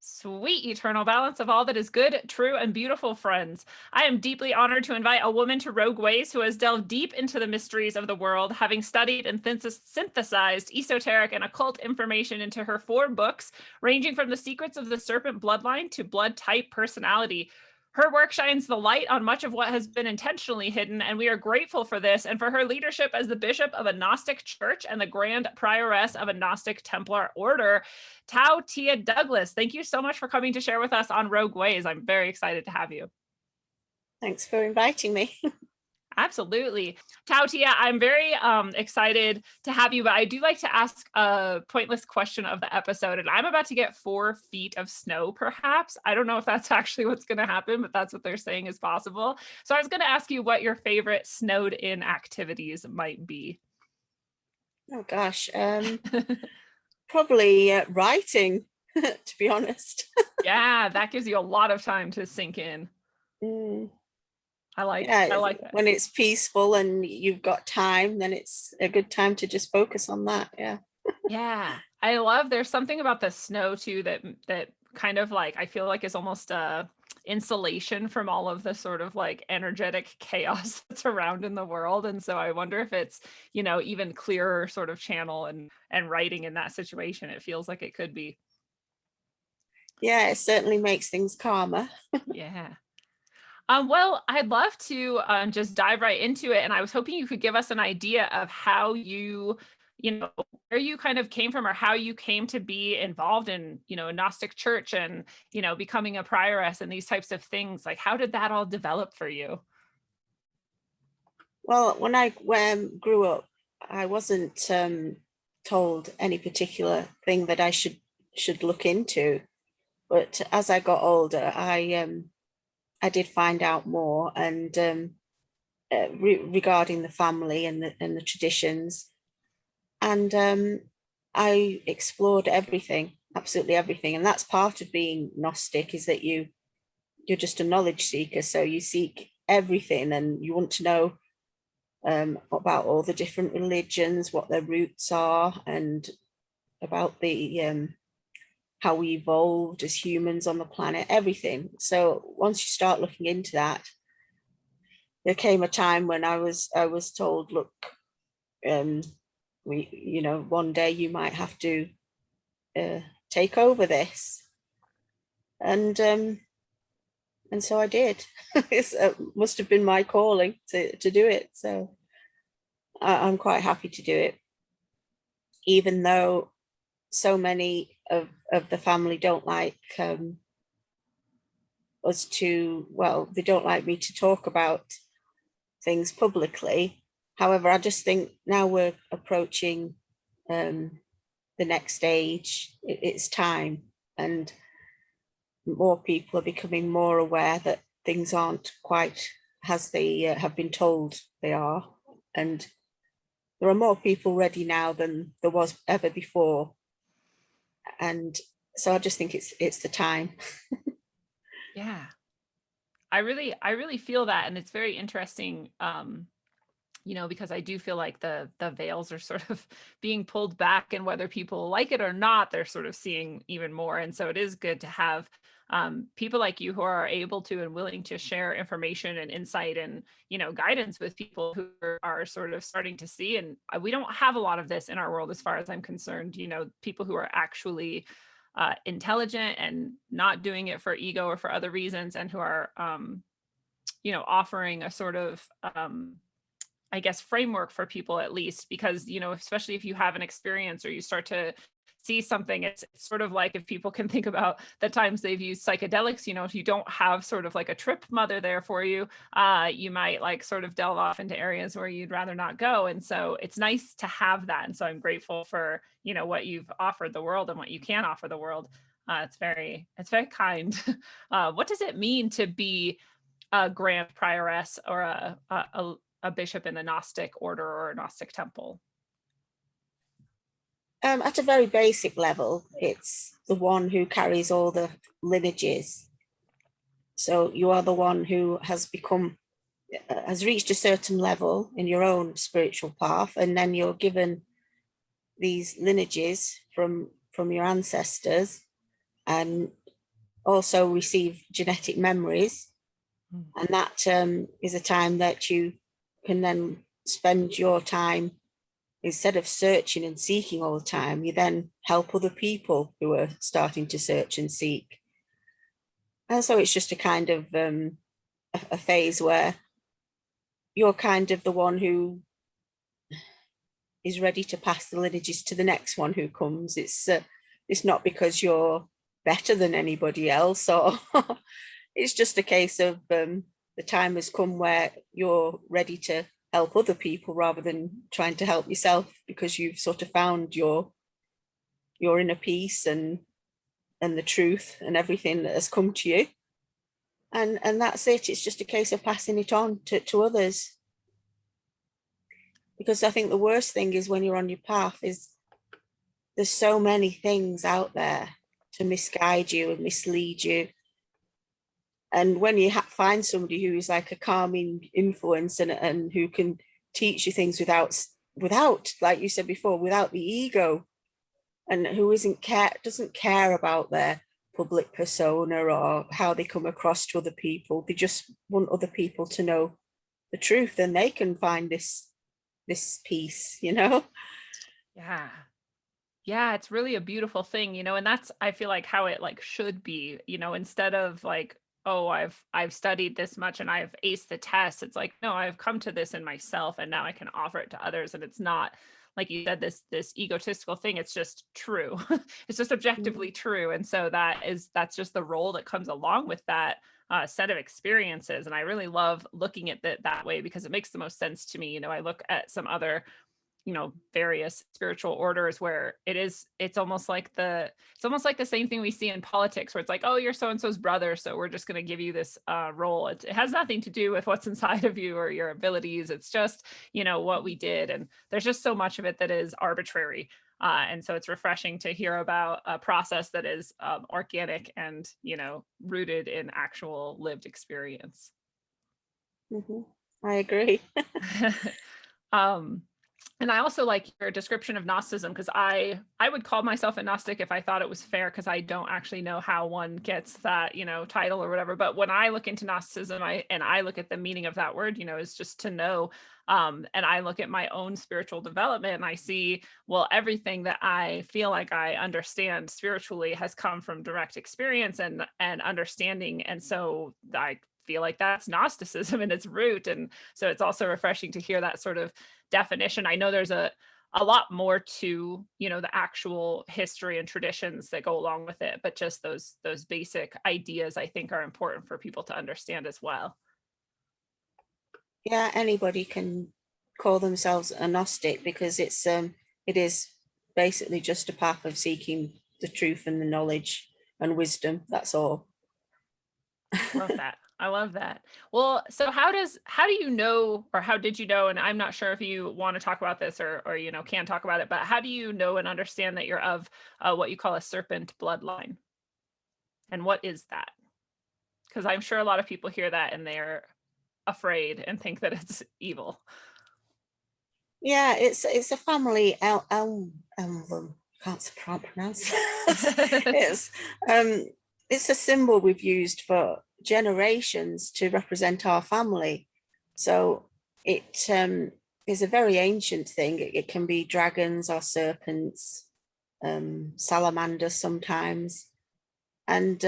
Sweet eternal balance of all that is good, true, and beautiful, friends. I am deeply honored to invite a woman to Rogue Ways who has delved deep into the mysteries of the world, having studied and synthesized esoteric and occult information into her 4 books, ranging from The Secrets of the Serpent Bloodline to Blood Type Personality. Her work shines the light on much of what has been intentionally hidden, and we are grateful for this and for her leadership as the bishop of a Gnostic church and the grand prioress of a Gnostic Templar order. Tao Tia Douglas, thank you so much for coming to share with us on Rogue Ways. I'm very excited to have you. Thanks for inviting me. Absolutely. Tao Tia, I'm very excited to have you, but I do like to ask a pointless question of the episode, and I'm about to get 4 feet of snow, perhaps. I don't know if that's actually what's going to happen, but that's what they're saying is possible. So I was going to ask you what your favorite snowed in activities might be. Oh gosh, probably writing, to be honest. Yeah, that gives you a lot of time to sink in. I like that. When it's peaceful and you've got time, then it's a good time to just focus on that. Yeah. Yeah. I love there's something about the snow too that kind of like I feel like is almost a insulation from all of the sort of like energetic chaos that's around in the world. And so I wonder if it's, even clearer sort of channel and writing in that situation. It feels like it could be. Yeah, it certainly makes things calmer. Yeah. Well, I'd love to just dive right into it. And I was hoping you could give us an idea of how where you kind of came from or how you came to be involved in, a Gnostic church and, becoming a prioress and these types of things. Like, how did that all develop for you? Well, when I grew up, I wasn't told any particular thing that I should look into. But as I got older, I did find out more, and regarding the family and the traditions, and I explored everything, absolutely everything, and that's part of being Gnostic, is that you're just a knowledge seeker, so you seek everything, and you want to know about all the different religions, what their roots are, and about the how we evolved as humans on the planet, everything. So once you start looking into that, there came a time when I was told, look, one day you might have to take over this, and so I did. It must have been my calling to do it. So I'm quite happy to do it, even though so many of the family don't like us to, well, they don't like me to talk about things publicly. However, I just think now we're approaching the next stage. It's time, and more people are becoming more aware that things aren't quite as they have been told they are, and there are more people ready now than there was ever before. And so I just think it's the time. Yeah. I really feel that. And it's very interesting, because I do feel like the veils are sort of being pulled back, and whether people like it or not, they're sort of seeing even more. And so it is good to have people like you who are able to and willing to share information and insight and, guidance with people who are sort of starting to see. And we don't have a lot of this in our world, as far as I'm concerned, people who are actually intelligent and not doing it for ego or for other reasons, and who are, offering a sort of, I guess, framework for people, at least, because, especially if you have an experience or you start to see something, it's sort of like if people can think about the times they've used psychedelics, if you don't have sort of like a trip mother there for you, you might like sort of delve off into areas where you'd rather not go. And so it's nice to have that. And so I'm grateful for, what you've offered the world and what you can offer the world. It's very kind. What does it mean to be a grand prioress or a bishop in a Gnostic order or a Gnostic temple? At a very basic level, it's the one who carries all the lineages. So you are the one who has reached a certain level in your own spiritual path, and then you're given these lineages from your ancestors, and also receive genetic memories. And that is a time that you can then spend your time, instead of searching and seeking all the time, you then help other people who are starting to search and seek. And so it's just a kind of a phase where you're kind of the one who is ready to pass the lineages to the next one who comes. It's not because you're better than anybody else, or it's just a case of the time has come where you're ready to help other people rather than trying to help yourself, because you've sort of found your inner peace and the truth and everything that has come to you. And that's it. It's just a case of passing it on to others. Because I think the worst thing is when you're on your path is there's so many things out there to misguide you and mislead you. And when you find somebody who is like a calming influence and who can teach you things without, like you said before, without the ego, and who doesn't care about their public persona or how they come across to other people, they just want other people to know the truth, then they can find this peace, you know? Yeah, it's really a beautiful thing, and that's, I feel like, how it like should be, instead of like, oh, I've studied this much and I've aced the test. It's like, no, I've come to this in myself and now I can offer it to others. And it's not, like you said, this egotistical thing. It's just true. It's just objectively true. And so that's just the role that comes along with that set of experiences. And I really love looking at it that way because it makes the most sense to me. I look at some other various spiritual orders where it's almost like the same thing we see in politics, where it's like, oh, you're so and so's brother, so we're just going to give you this role. It has nothing to do with what's inside of you or your abilities. It's just what we did, and there's just so much of it that is arbitrary, and so it's refreshing to hear about a process that is organic and rooted in actual lived experience. Mm-hmm. I agree. And I also like your description of Gnosticism, because I would call myself a Gnostic if I thought it was fair, because I don't actually know how one gets that, title or whatever. But when I look into Gnosticism, I look at the meaning of that word, is just to know. And I look at my own spiritual development and I see, well, everything that I feel like I understand spiritually has come from direct experience and understanding. And so I feel like that's Gnosticism in its root. And so it's also refreshing to hear that sort of definition. I know there's a lot more to the actual history and traditions that go along with it, but just those basic ideas I think are important for people to understand as well. Yeah, anybody can call themselves a Gnostic because it is basically just a path of seeking the truth and the knowledge and wisdom. That's all. Love that. I love that. Well, so how do you know, or how did you know, and I'm not sure if you want to talk about this or can talk about it, but how do you know and understand that you're of what you call a serpent bloodline? And what is that? Because I'm sure a lot of people hear that and they're afraid and think that it's evil. Yeah, it's a family emblem. Can't pronounce. It's a symbol we've used for generations to represent our family. So it is a very ancient thing. It can be dragons or serpents, salamanders sometimes, and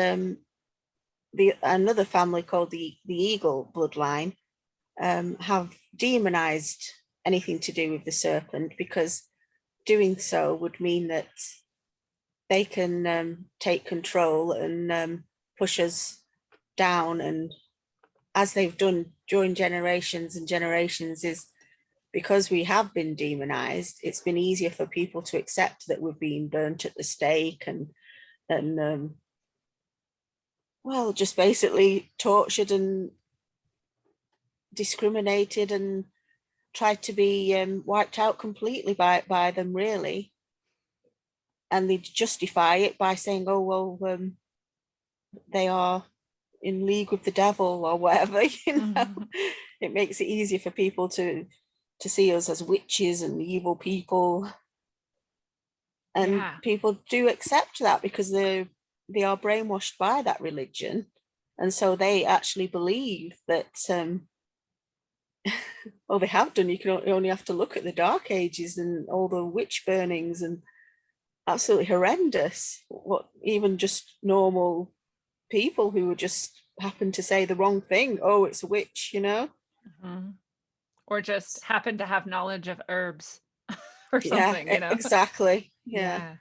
another family called the eagle bloodline have demonized anything to do with the serpent, because doing so would mean that they can take control and push us down. And as they've done during generations and generations, is because we have been demonized, it's been easier for people to accept that we've been burnt at the stake and well, just basically tortured and discriminated and tried to be wiped out completely by them, really. And they justify it by saying, oh, well, they are in league with the devil or whatever, Mm-hmm. It makes it easier for people to see us as witches and evil people. And people do accept that because they are brainwashed by that religion, and so they actually believe that well, they have done. You only have to look at the Dark Ages and all the witch burnings, and absolutely horrendous. What even just normal people who would just happen to say the wrong thing. Oh, it's a witch, you know? Mhm. Or just happen to have knowledge of herbs or Yeah, something, you know? exactly. Yeah. Yeah.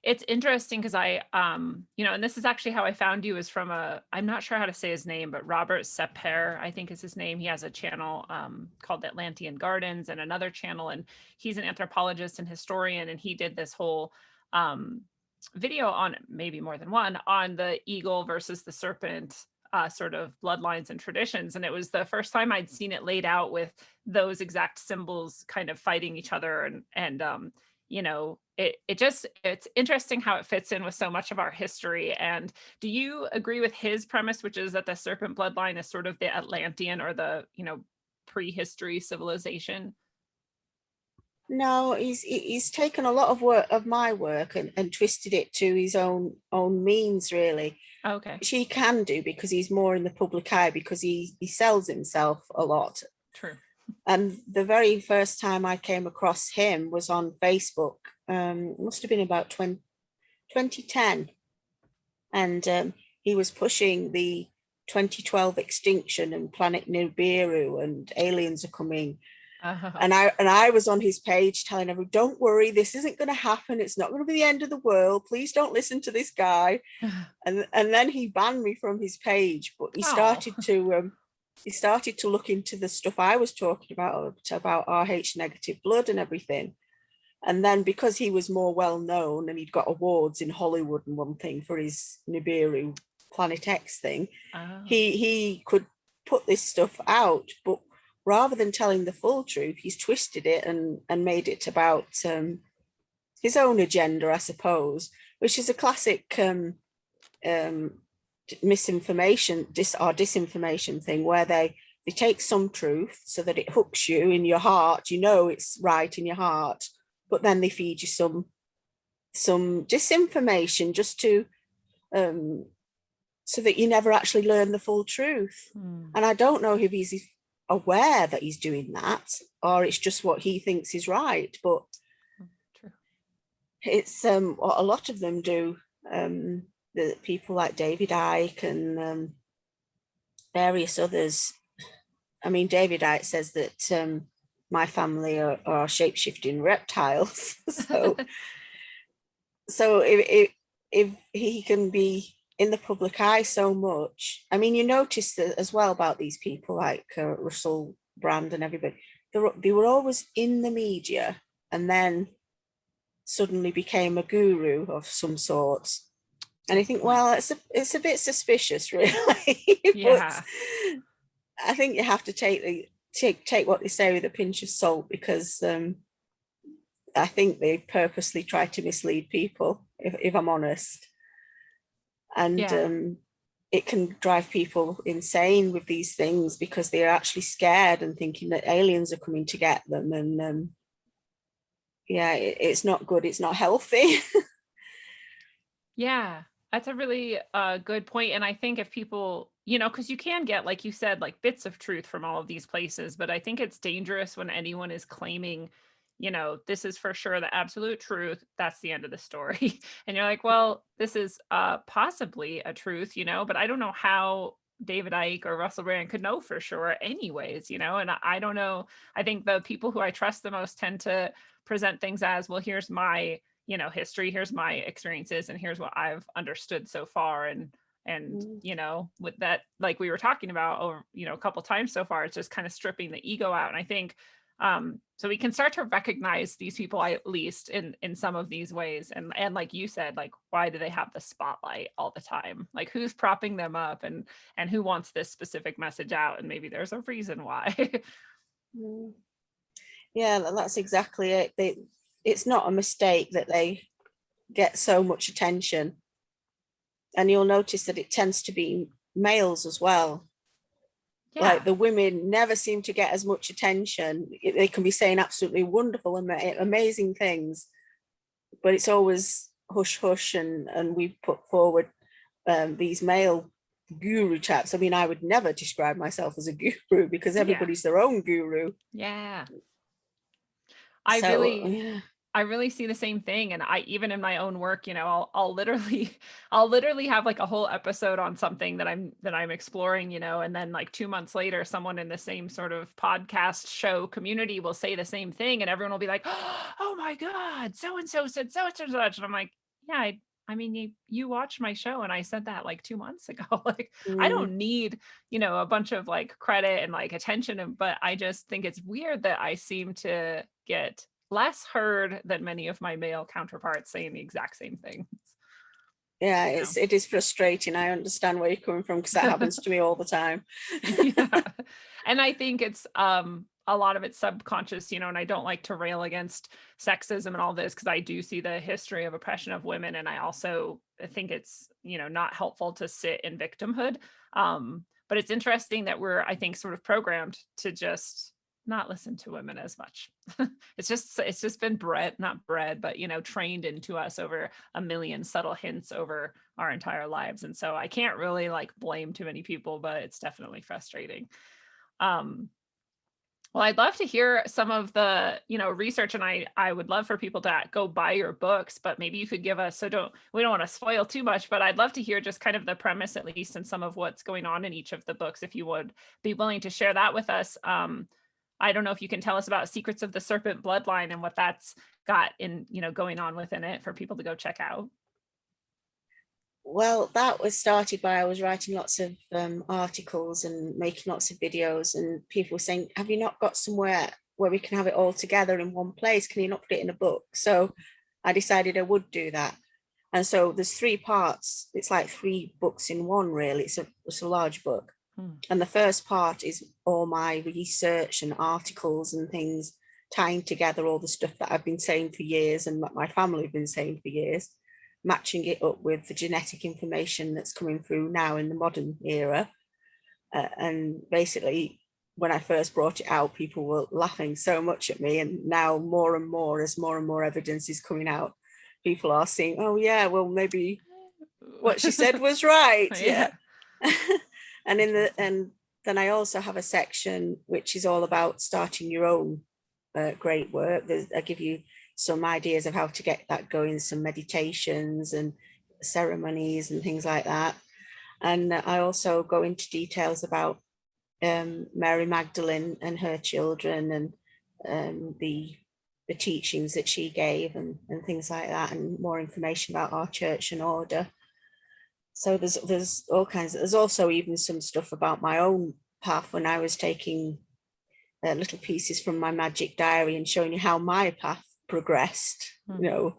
It's interesting because and this is actually how I found you, is from I'm not sure how to say his name, but Robert Seper, I think is his name. He has a channel called Atlantean Gardens, and another channel, and he's an anthropologist and historian, and he did this whole video, on maybe more than one, on the eagle versus the serpent sort of bloodlines and traditions. And it was the first time I'd seen it laid out with those exact symbols kind of fighting each other. And it's interesting how it fits in with so much of our history. And do you agree with his premise, which is that the serpent bloodline is sort of the Atlantean, or the, prehistory civilization? No, he's taken a lot of work of my work and twisted it to his own means, really. Okay. Which he can do because he's more in the public eye, because he sells himself a lot. True. And the very first time I came across him was on Facebook. It must have been about 2010. And he was pushing the 2012 extinction and planet Nibiru and aliens are coming. And I was on his page telling everyone, don't worry, this isn't going to happen. It's not going to be the end of the world. Please don't listen to this guy. And then he banned me from his page, but he started to look into the stuff I was talking about RH negative blood and everything. And then because he was more well known and he'd got awards in Hollywood and one thing for his Nibiru Planet X thing, he could put this stuff out, but rather than telling the full truth, he's twisted it and made it about his own agenda, I suppose, which is a classic misinformation, disinformation thing, where they take some truth so that it hooks you in your heart, it's right in your heart, but then they feed you some disinformation just to so that you never actually learn the full truth. And I don't know if he's aware that he's doing that, or it's just what he thinks is right, but it's what a lot of them do. The people like David Icke and various others. I mean, David Icke says that my family are shape-shifting reptiles. so if he can be in the public eye so much, I mean, you notice that as well about these people like Russell Brand and everybody, they were always in the media and then suddenly became a guru of some sort. And I think, well, it's a bit suspicious, really. Yeah. But I think you have to take what they say with a pinch of salt, because I think they purposely try to mislead people, if I'm honest. And it can drive people insane with these things, because they're actually scared and thinking that aliens are coming to get them. And it's not good. It's not healthy. Yeah, that's a really good point. And I think if people, because you can get, like you said, like bits of truth from all of these places, but I think it's dangerous when anyone is claiming, this is for sure the absolute truth. That's the end of the story. And you're like, well, this is possibly a truth, but I don't know how David Icke or Russell Brand could know for sure anyways, and I don't know. I think the people who I trust the most tend to present things as, well, here's my history, here's my experiences, and here's what I've understood so far. And with that, like we were talking about over a couple times so far, it's just kind of stripping the ego out. And I think so we can start to recognize these people, at least in some of these ways. And like you said, like, why do they have the spotlight all the time? Like, who's propping them up, and who wants this specific message out? And maybe there's a reason why. Yeah, that's exactly it. It's not a mistake that they get so much attention. And you'll notice that it tends to be males as well. Yeah. Like the women never seem to get as much attention. They can be saying absolutely wonderful and amazing things, but it's always hush hush, and we put forward these male guru types. I mean, I would never describe myself as a guru because everybody's their own guru. Yeah. So yeah. I really see the same thing. And I, even in my own work, you know, I'll literally have like a whole episode on something that I'm exploring, you know, and then like 2 months later, someone in the same sort of podcast show community will say the same thing, and everyone will be like, oh my God, so-and-so said such and such. And I'm like, yeah, I mean, you watched my show and I said that like 2 months ago. Like, I don't need, you know, a bunch of like credit and like attention, but I just think it's weird that I seem to get less heard than many of my male counterparts saying the exact same thing. Yeah, it is frustrating. I understand where you're coming from, because that happens to me all the time. Yeah. And I think it's a lot of it's subconscious, you know, and I don't like to rail against sexism and all this, because I do see the history of oppression of women, and I also think it's, you know, not helpful to sit in victimhood. But it's interesting that we're, I think, sort of programmed to just not listen to women as much. It's just been not bred, but, you know, trained into us over a million subtle hints over our entire lives. And so I can't really like blame too many people, but it's definitely frustrating. Well, I'd love to hear some of the, you know, research, and I would love for people to go buy your books, but maybe you could give us, we don't want to spoil too much, but I'd love to hear just kind of the premise, at least, and some of what's going on in each of the books, if you would be willing to share that with us. I don't know if you can tell us about Secrets of the Serpent Bloodline and what that's got in, you know, going on within it for people to go check out. Well, that was started by, I was writing lots of articles and making lots of videos, and people were saying, have you not got somewhere where we can have it all together in one place? Can you not put it in a book? So I decided I would do that. And so there's 3 parts. It's like 3 books in one, really. It's a large book. And the first part is all my research and articles and things, tying together all the stuff that I've been saying for years and what my family have been saying for years, matching it up with the genetic information that's coming through now in the modern era. And basically, when I first brought it out, people were laughing so much at me. And now more and more, as more and more evidence is coming out, people are saying, oh yeah, well, maybe what she said was right. Yeah. And then I also have a section which is all about starting your own great work. I give you some ideas of how to get that going, some meditations and ceremonies and things like that. And I also go into details about Mary Magdalene and her children, and the teachings that she gave, and things like that, and more information about our church and order. So there's all kinds. There's also even some stuff about my own path, when I was taking little pieces from my magic diary and showing you how my path progressed, you know,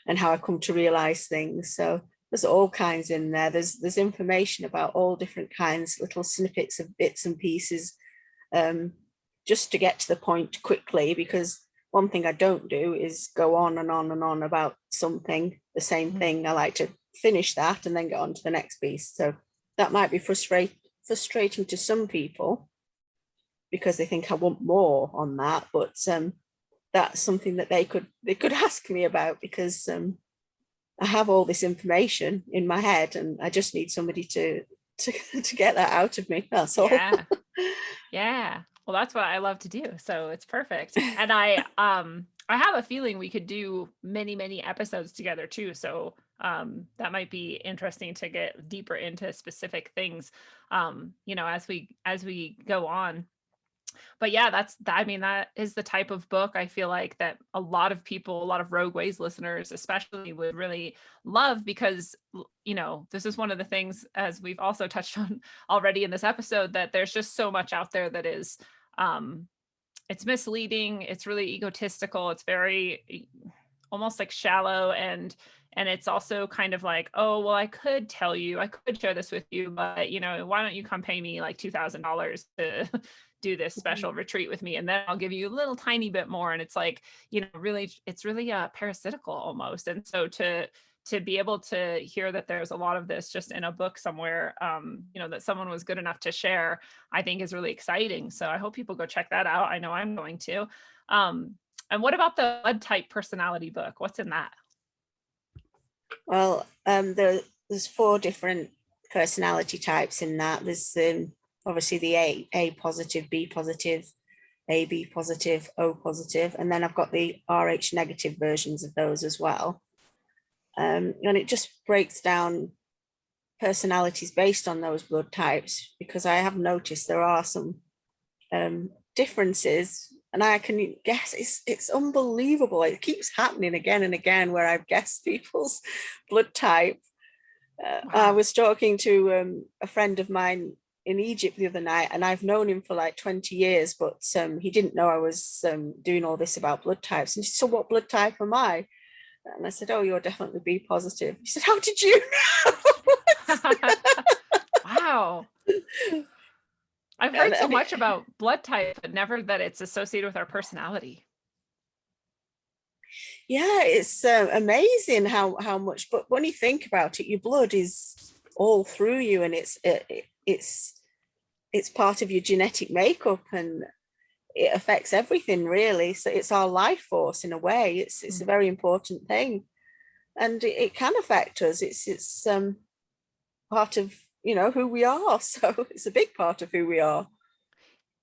and how I come to realize things. So there's all kinds in there. There's information about all different kinds, little snippets of bits and pieces, just to get to the point quickly, because one thing I don't do is go on and on and on about something, the same thing. I like to finish that and then get on to the next piece. So that might be frustrating to some people, because they think I want more on that, but that's something that they could ask me about, because I have all this information in my head and I just need somebody to get that out of me. That's all. Yeah. Well, that's what I love to do. So it's perfect. And I have a feeling we could do many episodes together too. So that might be interesting to get deeper into specific things, you know, as we go on. But yeah, that is the type of book I feel like that a lot of people, a lot of Rogue Ways listeners especially, would really love, because, you know, this is one of the things, as we've also touched on already in this episode, that there's just so much out there that is it's misleading, it's really egotistical, it's very almost like shallow, and it's also kind of like, oh, well, I could tell you, I could share this with you, but, you know, why don't you come pay me like $2,000 to do this special retreat with me, and then I'll give you a little tiny bit more. And it's like, you know, really, it's really parasitical almost. And so to be able to hear that there's a lot of this just in a book somewhere, you know, that someone was good enough to share, I think is really exciting. So I hope people go check that out. I know I'm going to. And what about the blood type personality book? What's in that? Well, there's 4 different personality types in that. There's obviously the A positive, B positive, AB positive, O positive, and then I've got the RH negative versions of those as well. And it just breaks down personalities based on those blood types, because I have noticed there are some differences, and I can guess it's unbelievable. It keeps happening again and again where I've guessed people's blood type. Wow. I was talking to a friend of mine in Egypt the other night, and I've known him for like 20 years, but he didn't know I was doing all this about blood types. And he said, "So what blood type am I?" And I said, "Oh, you're definitely B positive." He said, "How did you know?" Wow. I've heard so much about blood type, but never that it's associated with our personality. Yeah, it's amazing how much. But when you think about it, your blood is all through you, and it's part of your genetic makeup, and it affects everything really. So it's our life force in a way. It's a very important thing, and it can affect us. It's part of who we are. So it's a big part of who we are.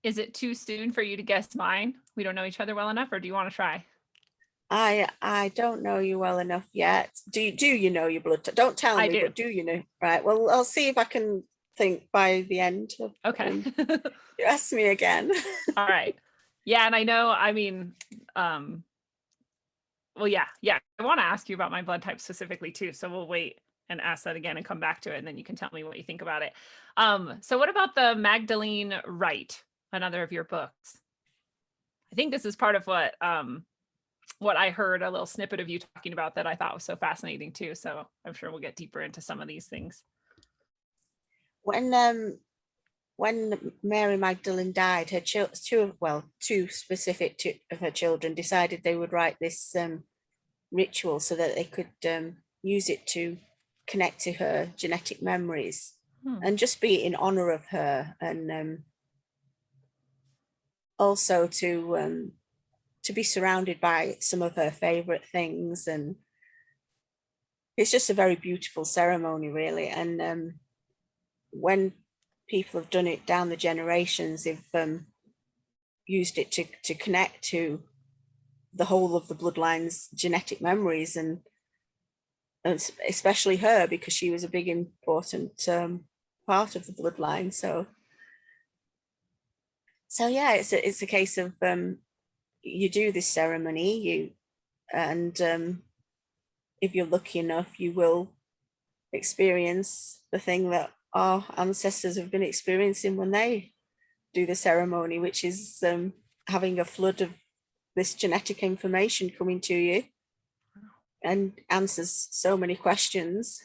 Is it too soon for you to guess mine? We don't know each other well enough, or do you want to try? I don't know you well enough yet. Do you know your blood type? Don't tell me, but do you know? Right. Well, I'll see if I can think by the end. Okay. You ask me again. All right. Yeah, and I know, I mean, well, yeah. I want to ask you about my blood type specifically too. So we'll wait and ask that again and come back to it, and then you can tell me what you think about it. So what about the Magdalene Rite, another of your books? I think this is part of what I heard, a little snippet of you talking about that I thought was so fascinating too. So I'm sure we'll get deeper into some of these things. When Mary Magdalene died, her two specific of her children decided they would write this ritual so that they could use it to connect to her genetic memories and just be in honor of her, and also to be surrounded by some of her favorite things. And it's just a very beautiful ceremony really. And when people have done it down the generations, they've used it to connect to the whole of the bloodline's genetic memories, and especially her, because she was a big important part of the bloodline. So yeah, it's a case of you do this ceremony, and if you're lucky enough, you will experience the thing that our ancestors have been experiencing when they do the ceremony, which is having a flood of this genetic information coming to you, and answers so many questions.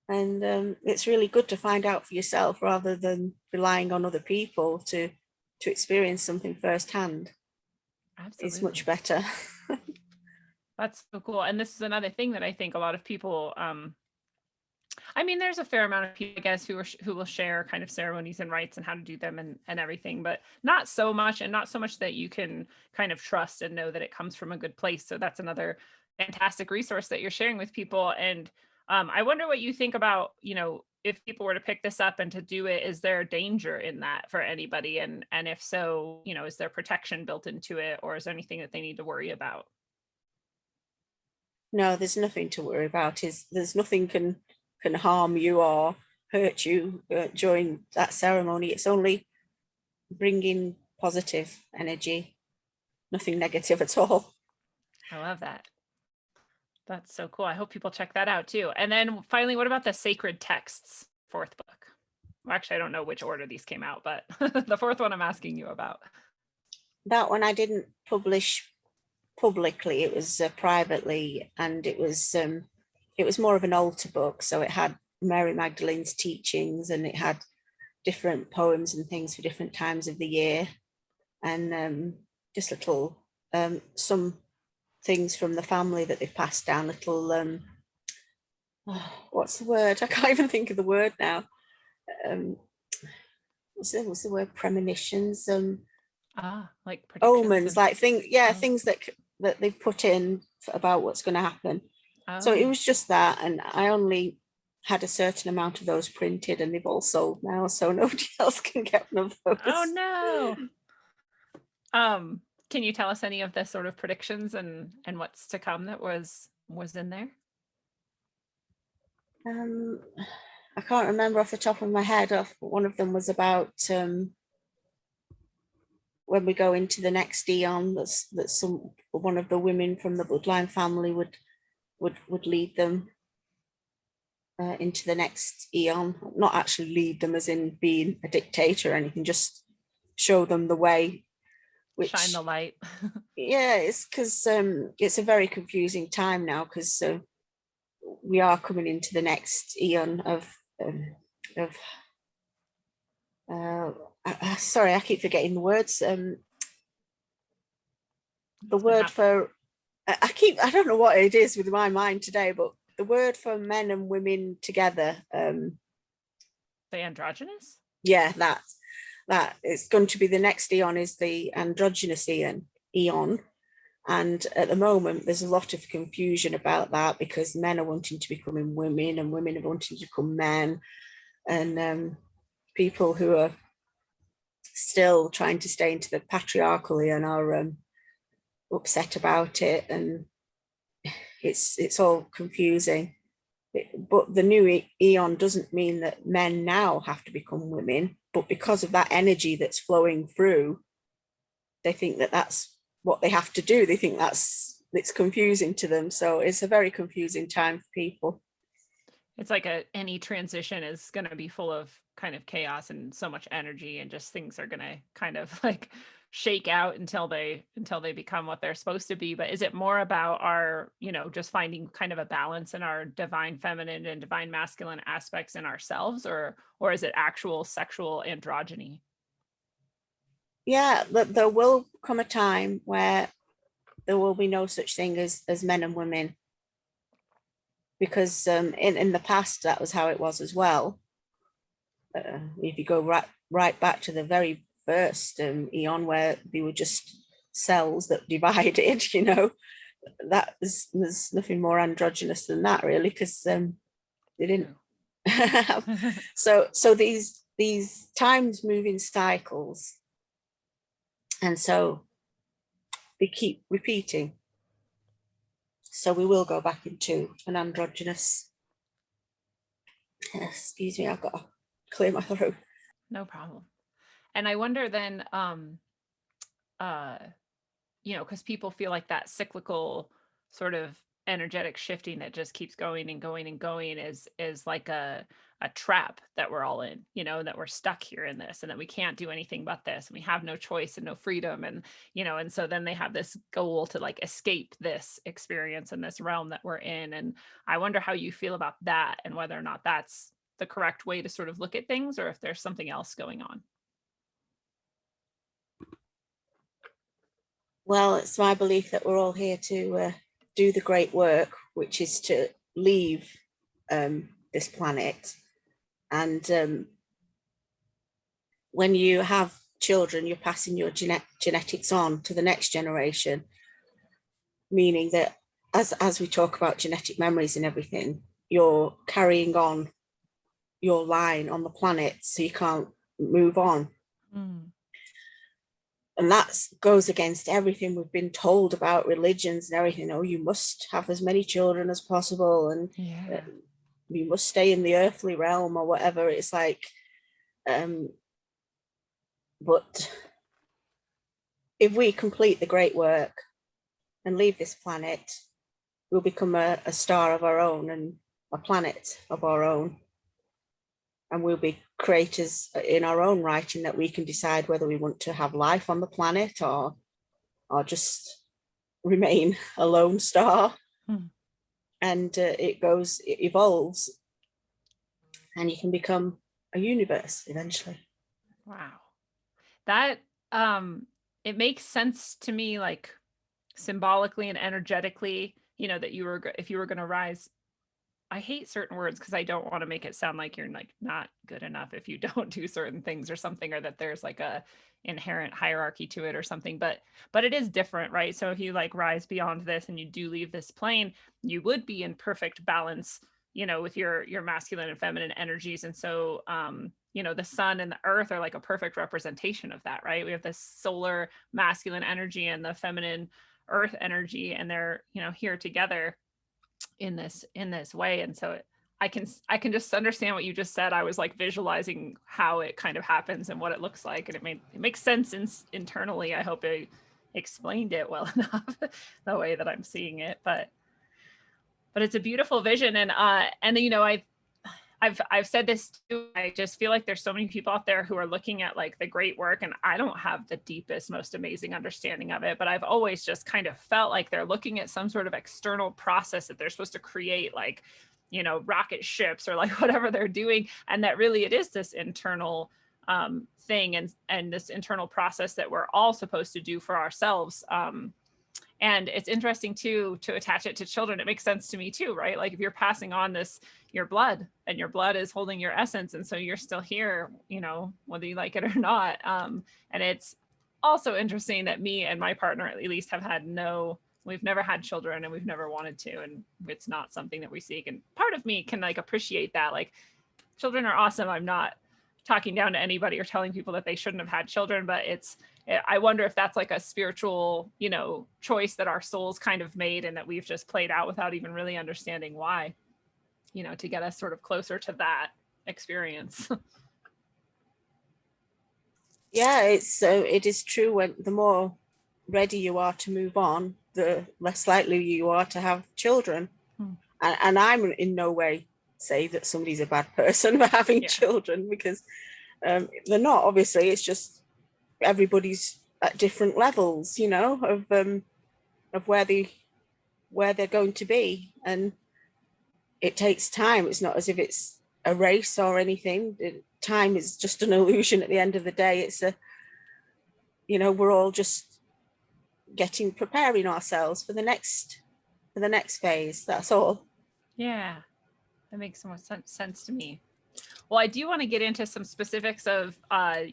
And it's really good to find out for yourself rather than relying on other people to experience something firsthand. Absolutely. It's much better. That's so cool. And this is another thing that I think a lot of people, I mean, there's a fair amount of people, I guess, who will share kind of ceremonies and rites and how to do them and everything, but not so much, and not so much that you can kind of trust and know that it comes from a good place. So that's another fantastic resource that you're sharing with people. And I wonder what you think about, if people were to pick this up and to do it, is there danger in that for anybody? And if so, is there protection built into it, or is there anything that they need to worry about? No, there's nothing to worry about. There's nothing can harm you or hurt you during that ceremony. It's only bringing positive energy, nothing negative at all. I love that. That's so cool. I hope people check that out too. And then finally, what about the sacred texts, 4th book? Well, actually, I don't know which order these came out, but the 4th one I'm asking you about. That one I didn't publish publicly. It was privately, and it was more of an altar book. So it had Mary Magdalene's teachings, and it had different poems and things for different times of the year, and just little some things from the family that they've passed down, little what's the word? I can't even think of the word now. What's the word? Premonitions. Like omens, like things that they've put in about what's going to happen. So it Oh. was just that, and I only had a certain amount of those printed, and they've all sold now, so nobody else can get one of Oh those. no. Can you tell us any of the sort of predictions and what's to come that was in there? Um, I can't remember off the top of my head. One of them was about when we go into the next eon, that some one of the women from the Bloodline family would lead them into the next eon. Not actually lead them as in being a dictator or anything, just show them the way. Which, Shine the light. yeah, it's because it's a very confusing time now, because we are coming into the next eon of sorry, I keep forgetting the words. The word for I don't know what it is with my mind today, but the word for men and women together. The androgynous? Yeah, that it's going to be the next eon is the androgynous eon. And at the moment, there's a lot of confusion about that, because men are wanting to become women and women are wanting to become men. And people who are still trying to stay into the patriarchal and are upset about it. And it's all confusing. But the new eon doesn't mean that men now have to become women, but because of that energy that's flowing through, they think that that's what they have to do. They think it's confusing to them. So it's a very confusing time for people. It's like any transition is going to be full of kind of chaos and so much energy, and just things are going to kind of like shake out until they become what they're supposed to be. But is it more about our, just finding kind of a balance in our divine feminine and divine masculine aspects in ourselves, or is it actual sexual androgyny? Yeah, there will come a time where there will be no such thing as men and women, because in the past that was how it was as well. If you go right back to the very first eon, where they were just cells that divided, there's nothing more androgynous than that, really, because they didn't have. So these times move in cycles, and so they keep repeating. So we will go back into an androgynous. Excuse me, I've got to clear my throat. No problem. And I wonder then, because people feel like that cyclical sort of energetic shifting that just keeps going and going and going is like a trap that we're all in, that we're stuck here in this, and that we can't do anything but this, and we have no choice and no freedom, and and so then they have this goal to like escape this experience and this realm that we're in. And I wonder how you feel about that, and whether or not that's the correct way to sort of look at things, or if there's something else going on. Well, it's my belief that we're all here to do the great work, which is to leave this planet. And when you have children, you're passing your genetics on to the next generation, meaning that as we talk about genetic memories and everything, you're carrying on your line on the planet, so you can't move on. Mm. And that goes against everything we've been told about religions and everything. Oh, you must have as many children as possible, and Yeah. you must stay in the earthly realm or whatever. It's like, but if we complete the great work and leave this planet, we'll become a star of our own and a planet of our own. And we'll be creators in our own right, in that we can decide whether we want to have life on the planet or just remain a lone star. And it evolves, and you can become a universe eventually. Wow. That it makes sense to me, like symbolically and energetically, that if you were going to rise I hate certain words because I don't want to make it sound like you're like not good enough if you don't do certain things or something, or that there's like a inherent hierarchy to it or something, but it is different, right? So if you like rise beyond this and you do leave this plane, you would be in perfect balance, you know, with your masculine and feminine energies. And so you know, the sun and the earth are like a perfect representation of that, right? We have this solar masculine energy and the feminine earth energy, and they're, you know, here together in this way. And so I can just understand what you just said. I was like visualizing how it kind of happens and what it looks like, and it makes sense internally. I hope I explained it well enough the way that I'm seeing it, but it's a beautiful vision. And you know, I've said this too. I just feel like there's so many people out there who are looking at like the great work, and I don't have the deepest, most amazing understanding of it, but I've always just kind of felt like they're looking at some sort of external process that they're supposed to create, like, you know, rocket ships or like whatever they're doing, and that really it is this internal thing and this internal process that we're all supposed to do for ourselves. And it's interesting too to attach it to children. It makes sense to me too, right? Like if you're passing on this, your blood, and your blood is holding your essence, and so you're still here, you know, whether you like it or not. And it's also interesting that me and my partner at least have had we've never had children, and we've never wanted to, and it's not something that we seek. And part of me can like appreciate that. Like children are awesome. I'm not talking down to anybody or telling people that they shouldn't have had children, but I wonder if that's like a spiritual, you know, choice that our souls kind of made, and that we've just played out without even really understanding why, you know, to get us sort of closer to that experience. Yeah, it is true. When the more ready you are to move on, the less likely you are to have children. And I'm in no way say that somebody's a bad person for having children, because they're not. Obviously, it's just everybody's at different levels, you know, of where they're going to be, and it takes time. It's not as if it's a race or anything. Time is just an illusion at the end of the day. It's you know, we're all just preparing ourselves for the next phase. That's all. Yeah, that makes so much sense to me. Well, I do want to get into some specifics of,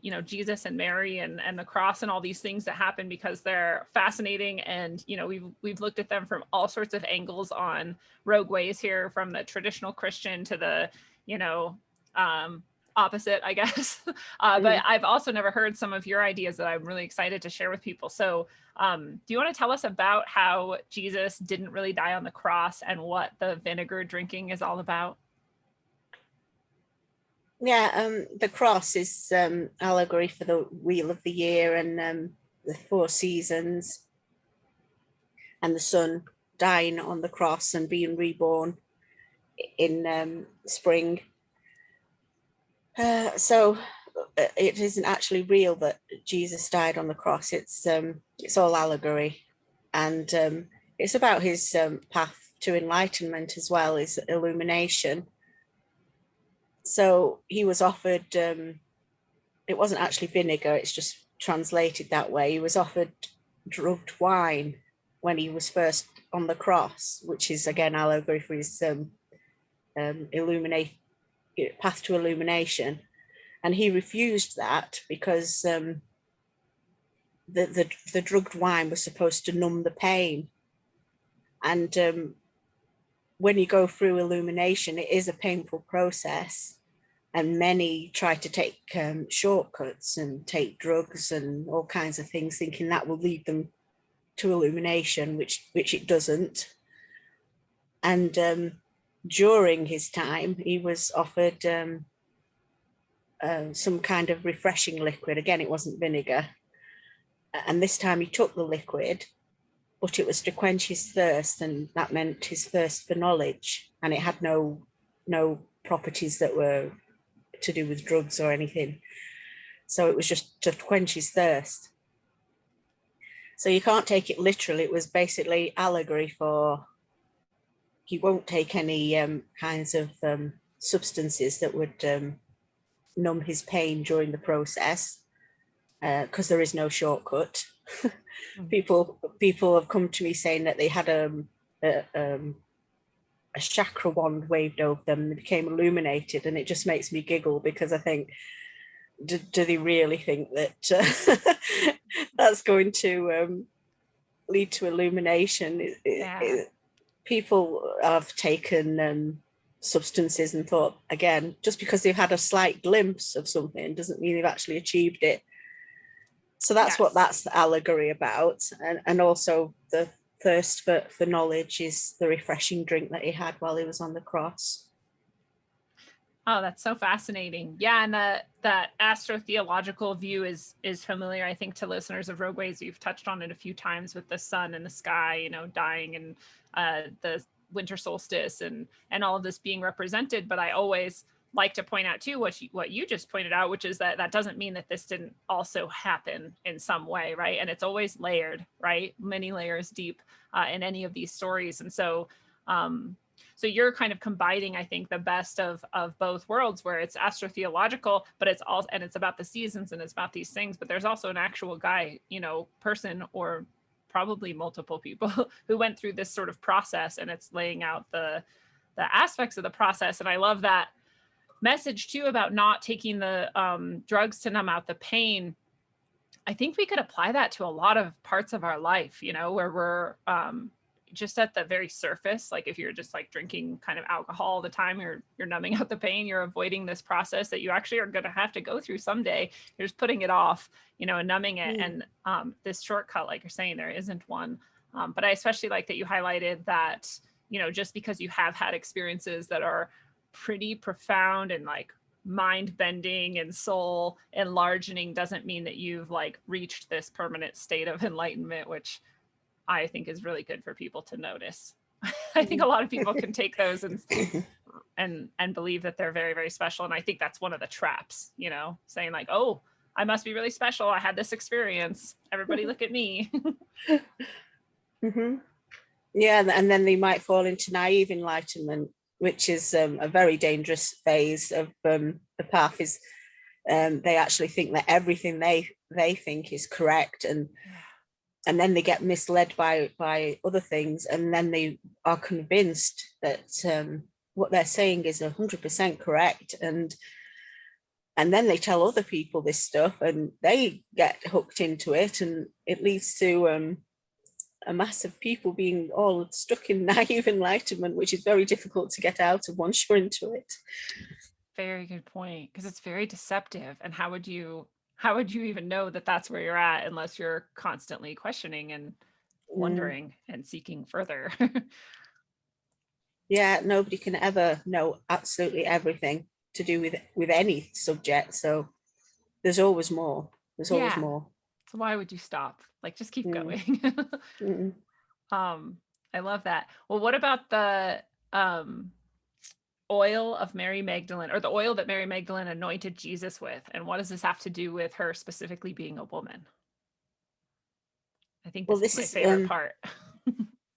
you know, Jesus and Mary and the cross and all these things that happen, because they're fascinating. And, you know, we've looked at them from all sorts of angles on rogue ways here, from the traditional Christian to the, you know, opposite, I guess. But I've also never heard some of your ideas that I'm really excited to share with people. So do you want to tell us about how Jesus didn't really die on the cross and what the vinegar drinking is all about? Yeah, the cross is allegory for the wheel of the year, and the 4 seasons, and the sun dying on the cross and being reborn in spring. So it isn't actually real that Jesus died on the cross. It's all allegory, and it's about his path to enlightenment as well as illumination. So he was offered, it wasn't actually vinegar, it's just translated that way. He was offered drugged wine when he was first on the cross, which is again allegory for his path to illumination. And he refused that because the drugged wine was supposed to numb the pain. And when you go through illumination, it is a painful process. And many try to take shortcuts and take drugs and all kinds of things, thinking that will lead them to illumination, which it doesn't. And during his time, he was offered some kind of refreshing liquid. Again, it wasn't vinegar. And this time he took the liquid, but it was to quench his thirst, and that meant his thirst for knowledge. And it had no properties that were to do with drugs or anything. So it was just to quench his thirst. So you can't take it literally. It was basically allegory for he won't take any kinds of substances that would numb his pain during the process, because there is no shortcut. People have come to me saying that they had a a chakra wand waved over them and they became illuminated. And it just makes me giggle because I think, do they really think that that's going to lead to illumination? People have taken substances and thought, again, just because they've had a slight glimpse of something doesn't mean they've actually achieved it. So that's what that's the allegory about. And also the thirst for knowledge is the refreshing drink that he had while he was on the cross. Oh, that's so fascinating. Yeah, and that astrotheological view is familiar, I think, to listeners of Rogueways. You've touched on it a few times with the sun and the sky, you know, dying, and the winter solstice and all of this being represented. But I always like to point out too what you just pointed out, which is that doesn't mean that this didn't also happen in some way, right? And it's always layered, right? Many layers deep in any of these stories. And so so you're kind of combining, I think, the best of both worlds, where it's astrotheological, but it's also, and it's about the seasons and it's about these things, but there's also an actual guy, you know, person, or probably multiple people who went through this sort of process, and it's laying out the aspects of the process. And I love that message too about not taking the drugs to numb out the pain. I think we could apply that to a lot of parts of our life, you know, where we're just at the very surface. Like if you're just like drinking kind of alcohol all the time, you're numbing out the pain, you're avoiding this process that you actually are going to have to go through someday. You're just putting it off, you know, and numbing it. And this shortcut, like you're saying, there isn't one. But I especially like that you highlighted that, you know, just because you have had experiences that are pretty profound and like mind bending and soul enlarging doesn't mean that you've like reached this permanent state of enlightenment, which I think is really good for people to notice. I think a lot of people can take those and believe that they're very, very special. And I think that's one of the traps, you know, saying like, oh, I must be really special. I had this experience. Everybody look at me. Yeah, and then they might fall into naive enlightenment, which is a very dangerous phase of the path. Is they actually think that everything they think is correct, and then they get misled by other things, and then they are convinced that what they're saying is 100% correct, and then they tell other people this stuff, and they get hooked into it, and it leads to a mass of people being all stuck in naive enlightenment, which is very difficult to get out of once you're into it. Very good point, because it's very deceptive. And how would you even know that that's where you're at unless you're constantly questioning and wondering and seeking further? Yeah, nobody can ever know absolutely everything to do with any subject, so there's always more. Always more. So why would you stop? Like, just keep going. I love that. Well, what about the oil of Mary Magdalene, or the oil that Mary Magdalene anointed Jesus with? And what does this have to do with her specifically being a woman? I think this is my favorite part.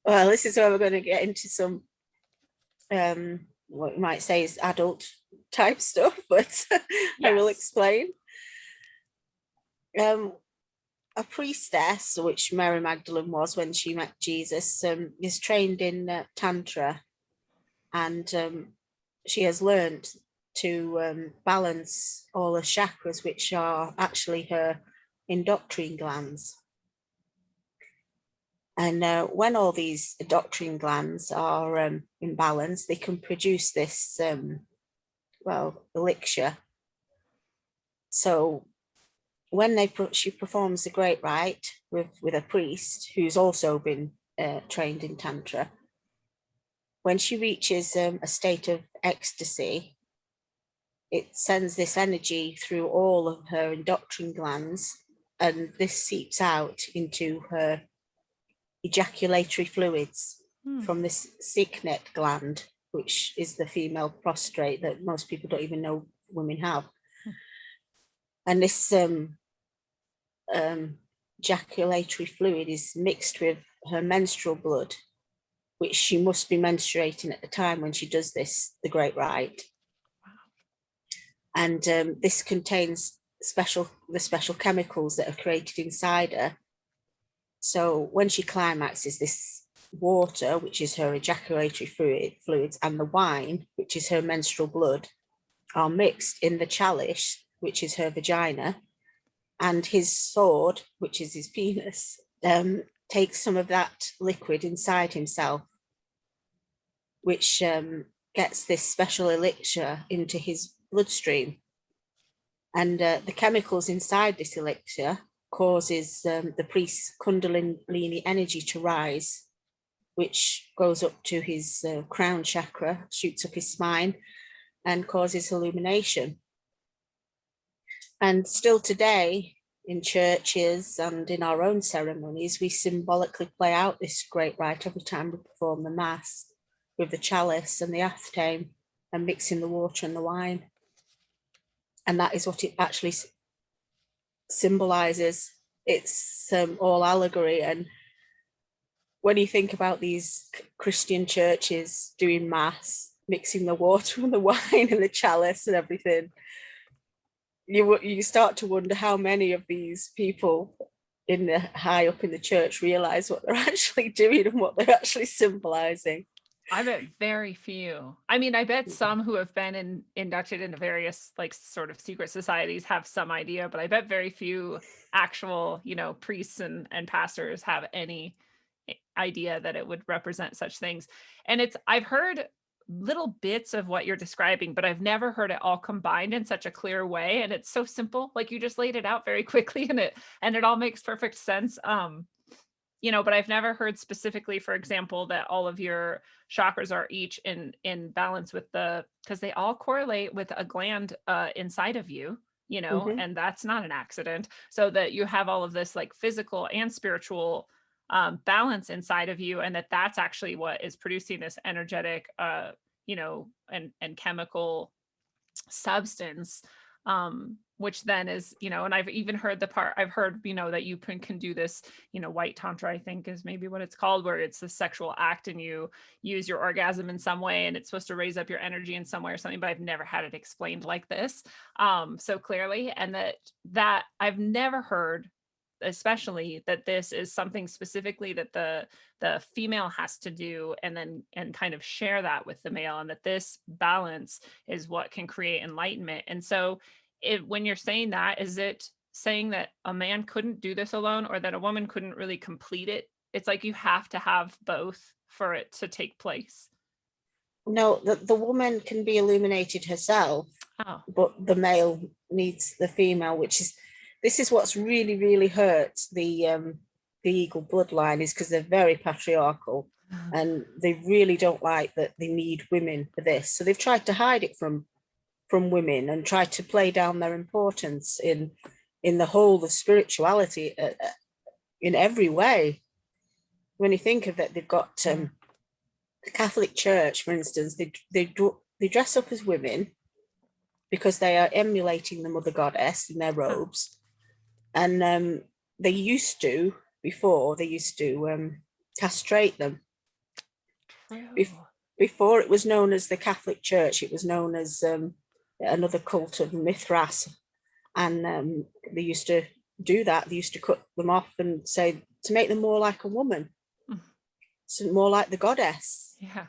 Well, this is where we're going to get into some what you might say is adult type stuff, but I will explain. A priestess, which Mary Magdalene was when she met Jesus, is trained in Tantra, and she has learned to balance all the chakras, which are actually her endocrine glands. And when all these endocrine glands are in balance, they can produce this, elixir. So when she performs the great rite with a priest who's also been trained in Tantra, when she reaches a state of ecstasy, it sends this energy through all of her endocrine glands, and this seeps out into her ejaculatory fluids from this cycnet gland, which is the female prostrate that most people don't even know women have. And this ejaculatory fluid is mixed with her menstrual blood, which she must be menstruating at the time when she does the great rite. And this contains the special chemicals that are created inside her. So when she climaxes, this water, which is her ejaculatory fluids, and the wine, which is her menstrual blood, are mixed in the chalice, which is her vagina, and his sword, which is his penis, takes some of that liquid inside himself, which gets this special elixir into his bloodstream. And the chemicals inside this elixir causes the priest's kundalini energy to rise, which goes up to his crown chakra, shoots up his spine, and causes illumination. And still today, in churches and in our own ceremonies, we symbolically play out this great rite every time we perform the Mass, with the chalice and the athtame and mixing the water and the wine. And that is what it actually symbolizes. It's all allegory. And when you think about these Christian churches doing Mass, mixing the water and the wine and the chalice and everything, you start to wonder how many of these people in the high up in the church realize what they're actually doing and what they're actually symbolizing. I bet very few. I mean, I bet some who have been inducted into various like sort of secret societies have some idea, but I bet very few actual, priests and pastors have any idea that it would represent such things. And I've heard little bits of what you're describing, but I've never heard it all combined in such a clear way. And it's so simple. Like you just laid it out very quickly and it all makes perfect sense. But I've never heard specifically, for example, that all of your chakras are each in balance with because they all correlate with a gland inside of you, and that's not an accident. So that you have all of this like physical and spiritual balance inside of you, and that's actually what is producing this energetic, and chemical substance, which then is, and I've even heard I've heard, that you can do this, white tantra, I think is maybe what it's called, where it's the sexual act and you use your orgasm in some way and it's supposed to raise up your energy in some way or something, but I've never had it explained like this so clearly. And that I've never heard, especially that this is something specifically that the female has to do and kind of share that with the male, and that this balance is what can create enlightenment. And so when you're saying that, is it saying that a man couldn't do this alone, or that a woman couldn't really complete it? It's like you have to have both for it to take place. No, the woman can be illuminated herself, but the male needs the female, this is what's really, really hurts the Eagle bloodline, is because they're very patriarchal and they really don't like that they need women for this. So they've tried to hide it from women and tried to play down their importance in the whole of spirituality in every way. When you think of it, they've got the Catholic Church, for instance, they dress up as women because they are emulating the Mother Goddess in their robes. And they used to castrate them. Before it was known as the Catholic Church, it was known as another cult of Mithras. And they used to do that. They used to cut them off and say, to make them more like a woman, so more like the goddess. Yeah.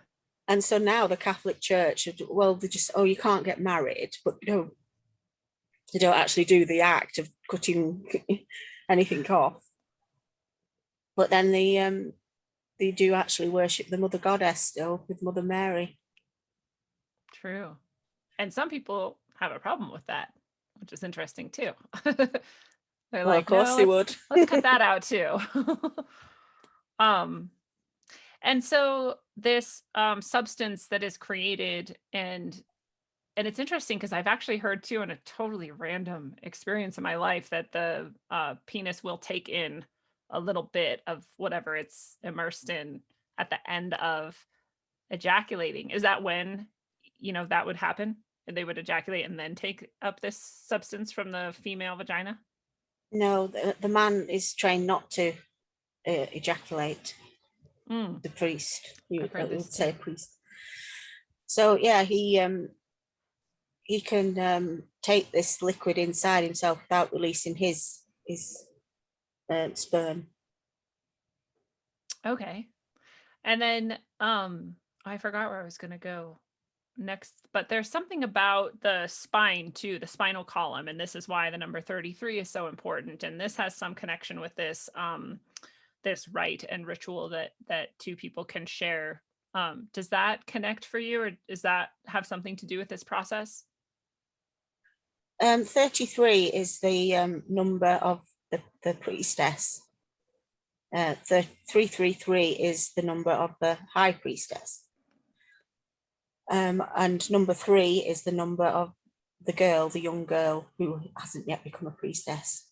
And so now the Catholic Church, well, they just, you can't get married, but they don't actually do the act of cutting anything off. But then they do actually worship the Mother Goddess still with Mother Mary. True. And some people have a problem with that, which is interesting too. They're like, of course they would. Let's cut that out too. And so this substance that is created, and it's interesting because I've actually heard too, in a totally random experience in my life, that the penis will take in a little bit of whatever it's immersed in at the end of ejaculating. Is that when, that would happen? And they would ejaculate and then take up this substance from the female vagina? No, the man is trained not to ejaculate. The priest, you would say priest. So yeah, he can take this liquid inside himself without releasing his sperm. Okay. And then I forgot where I was going to go next, but there's something about the spine too, the spinal column, and this is why the number 33 is so important. And this has some connection with this this rite and ritual that two people can share. Does that connect for you, or does that have something to do with this process? 33 is the number of the priestess. 333 is the number of the high priestess. And number 3 is the number of the girl, the young girl who hasn't yet become a priestess.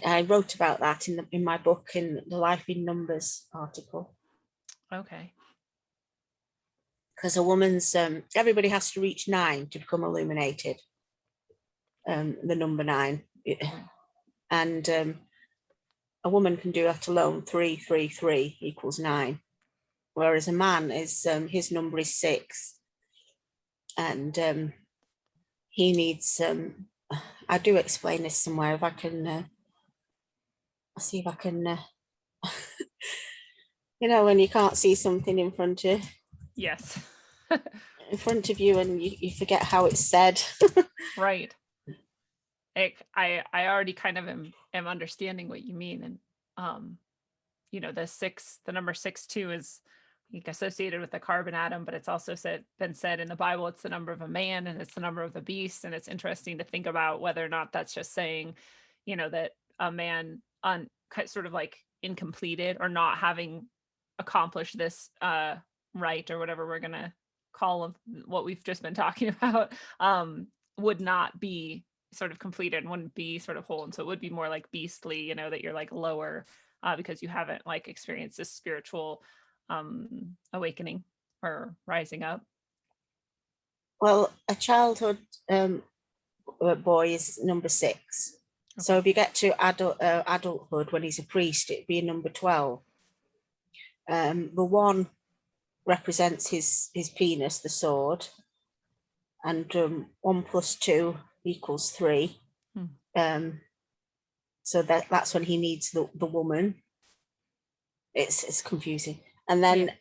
I wrote about that in my book, in the Life in Numbers article. Okay. Because a woman's, everybody has to reach 9 to become illuminated. The number 9. And a woman can do that alone. 333 equals 9. Whereas a man is, his number is 6. And he needs, I do explain this somewhere, if I can, I'll see if I can, you know, when you can't see something in front of, yes, in front of you, and you forget how it's said. right. I already kind of am understanding what you mean. And you know, the number 6 too is associated with the carbon atom, but it's also been said in the Bible it's the number of a man and it's the number of the beast. And it's interesting to think about whether or not that's just saying, you know, that a man sort of like incompleted or not having accomplished this rite or whatever we're gonna call of what we've just been talking about, would not be sort of completed and wouldn't be sort of whole. And so it would be more like beastly, you know, that you're like lower because you haven't like experienced this spiritual awakening or rising up. Well, a childhood boy is number 6. Okay. So if you get to adulthood, when he's a priest, it'd be number 12. The 1 represents his penis, the sword, and 1 plus 2 equals 3. So that's when he needs the woman. It's confusing. And then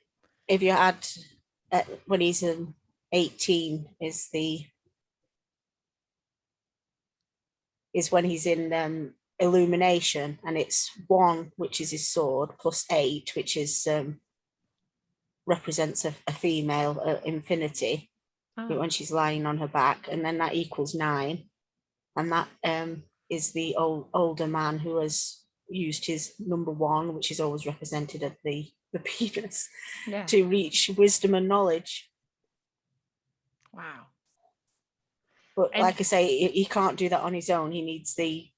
if you add when he's 18 is when he's in illumination, and it's 1, which is his sword, plus 8, which is represents a female, infinity, when she's lying on her back, and then that equals 9, and that is the older man who has used his number 1, which is always represented at the penis, to reach wisdom and knowledge. Wow. But like I say, he can't do that on his own. He needs the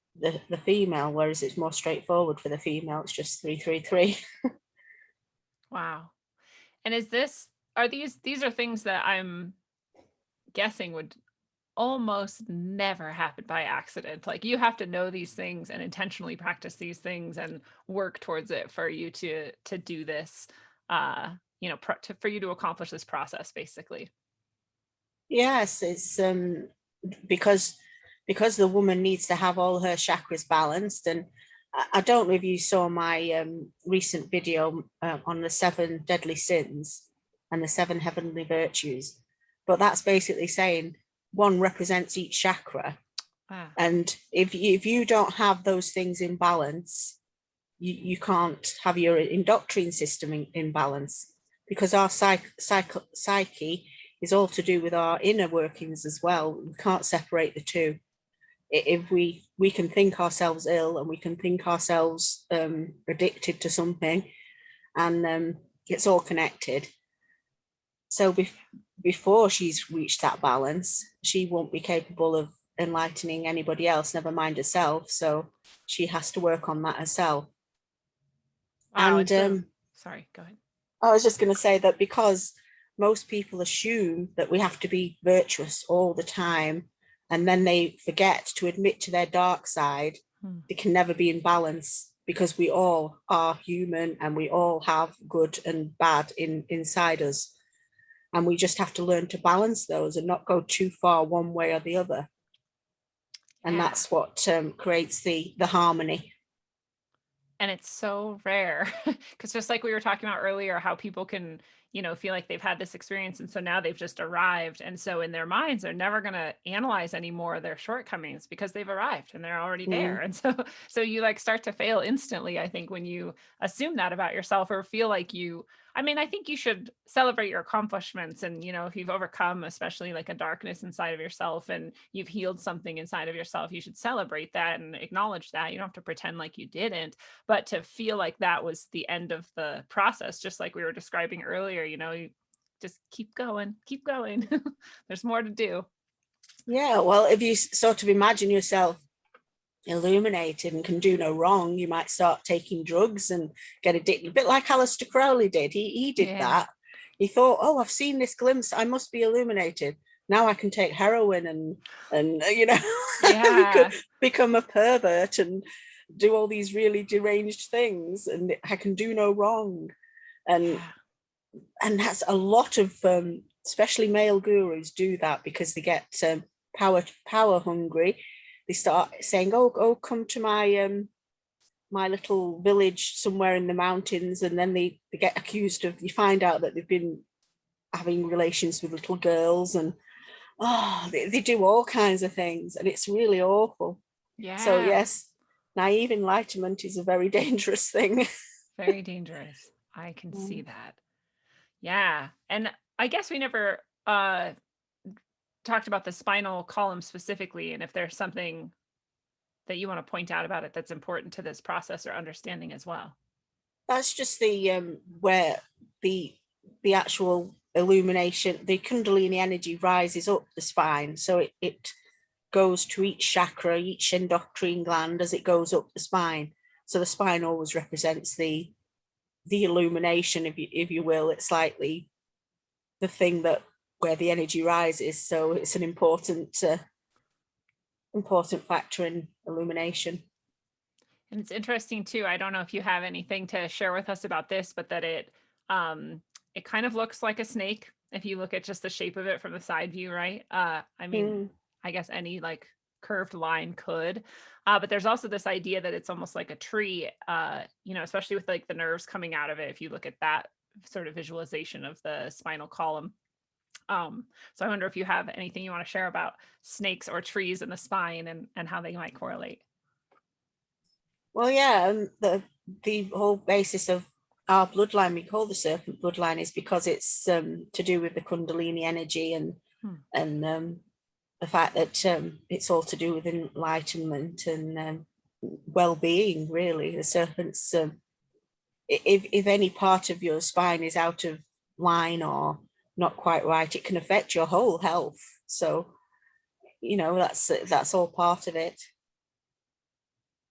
female, whereas it's more straightforward for the female. It's just 333. Wow. And these are things that I'm guessing would almost never happen by accident. Like you have to know these things and intentionally practice these things and work towards it for you to do this, you know, for you to accomplish this process, basically. Yes, it's because the woman needs to have all her chakras balanced. And I don't know if you saw my recent video on the 7 deadly sins and the 7 heavenly virtues, but that's basically saying 1 represents each chakra. And if you don't have those things in balance, you can't have your endocrine system in balance, because our psyche is all to do with our inner workings as well. We can't separate the two. If we can think ourselves ill, and we can think ourselves addicted to something, and it's all connected. So before she's reached that balance, she won't be capable of enlightening anybody else, never mind herself. So she has to work on that herself. Wow, and sorry, go ahead. I was just going to say that because most people assume that we have to be virtuous all the time, and then they forget to admit to their dark side. They can never be in balance, because we all are human and we all have good and bad inside us. And we just have to learn to balance those and not go too far one way or the other. And that's what creates the harmony. And it's so rare because just like we were talking about earlier, how people can, feel like they've had this experience. And so now they've just arrived. And so in their minds, they're never going to analyze any more of their shortcomings because they've arrived and they're already there. Mm. And so you like start to fail instantly, I think, when you assume that about yourself or feel like I think you should celebrate your accomplishments. And, if you've overcome, especially like a darkness inside of yourself and you've healed something inside of yourself, you should celebrate that and acknowledge that. You don't have to pretend like you didn't, but to feel like that was the end of the process, just like we were describing earlier, you just keep going, keep going. There's more to do. Yeah, well, if you sort of imagine yourself illuminated and can do no wrong, you might start taking drugs and get addicted, a bit like Aleister Crowley did. He did that. He thought, oh, I've seen this glimpse, I must be illuminated. Now I can take heroin and Yeah. become a pervert and do all these really deranged things, and I can do no wrong. And that's a lot of especially male gurus do that because they get power hungry. They start saying, oh, come to my little village somewhere in the mountains, and then they get accused of, you find out that they've been having relations with little girls, and they do all kinds of things, and it's really awful. Yeah. So yes, naive enlightenment is a very dangerous thing. Very dangerous. I can see that. Yeah. And I guess we never talked about the spinal column specifically, and if there's something that you want to point out about it that's important to this process or understanding as well. That's just the where the actual illumination, the Kundalini energy rises up the spine, so it goes to each chakra, each endocrine gland as it goes up the spine. So the spine always represents the illumination, if you will. It's like the thing that where the energy rises. So it's an important factor in illumination. And it's interesting too. I don't know if you have anything to share with us about this, but that it kind of looks like a snake if you look at just the shape of it from the side view, right? I guess any like curved line could, but there's also this idea that it's almost like a tree, especially with like the nerves coming out of it. If you look at that sort of visualization of the spinal column. So I wonder if you have anything you want to share about snakes or trees in the spine and how they might correlate. Well, yeah, the whole basis of our bloodline, we call the Serpent bloodline, is because it's to do with the Kundalini energy and the fact that it's all to do with enlightenment and well-being. Really, the serpents. If any part of your spine is out of line or not quite right, it can affect your whole health. So, that's all part of it.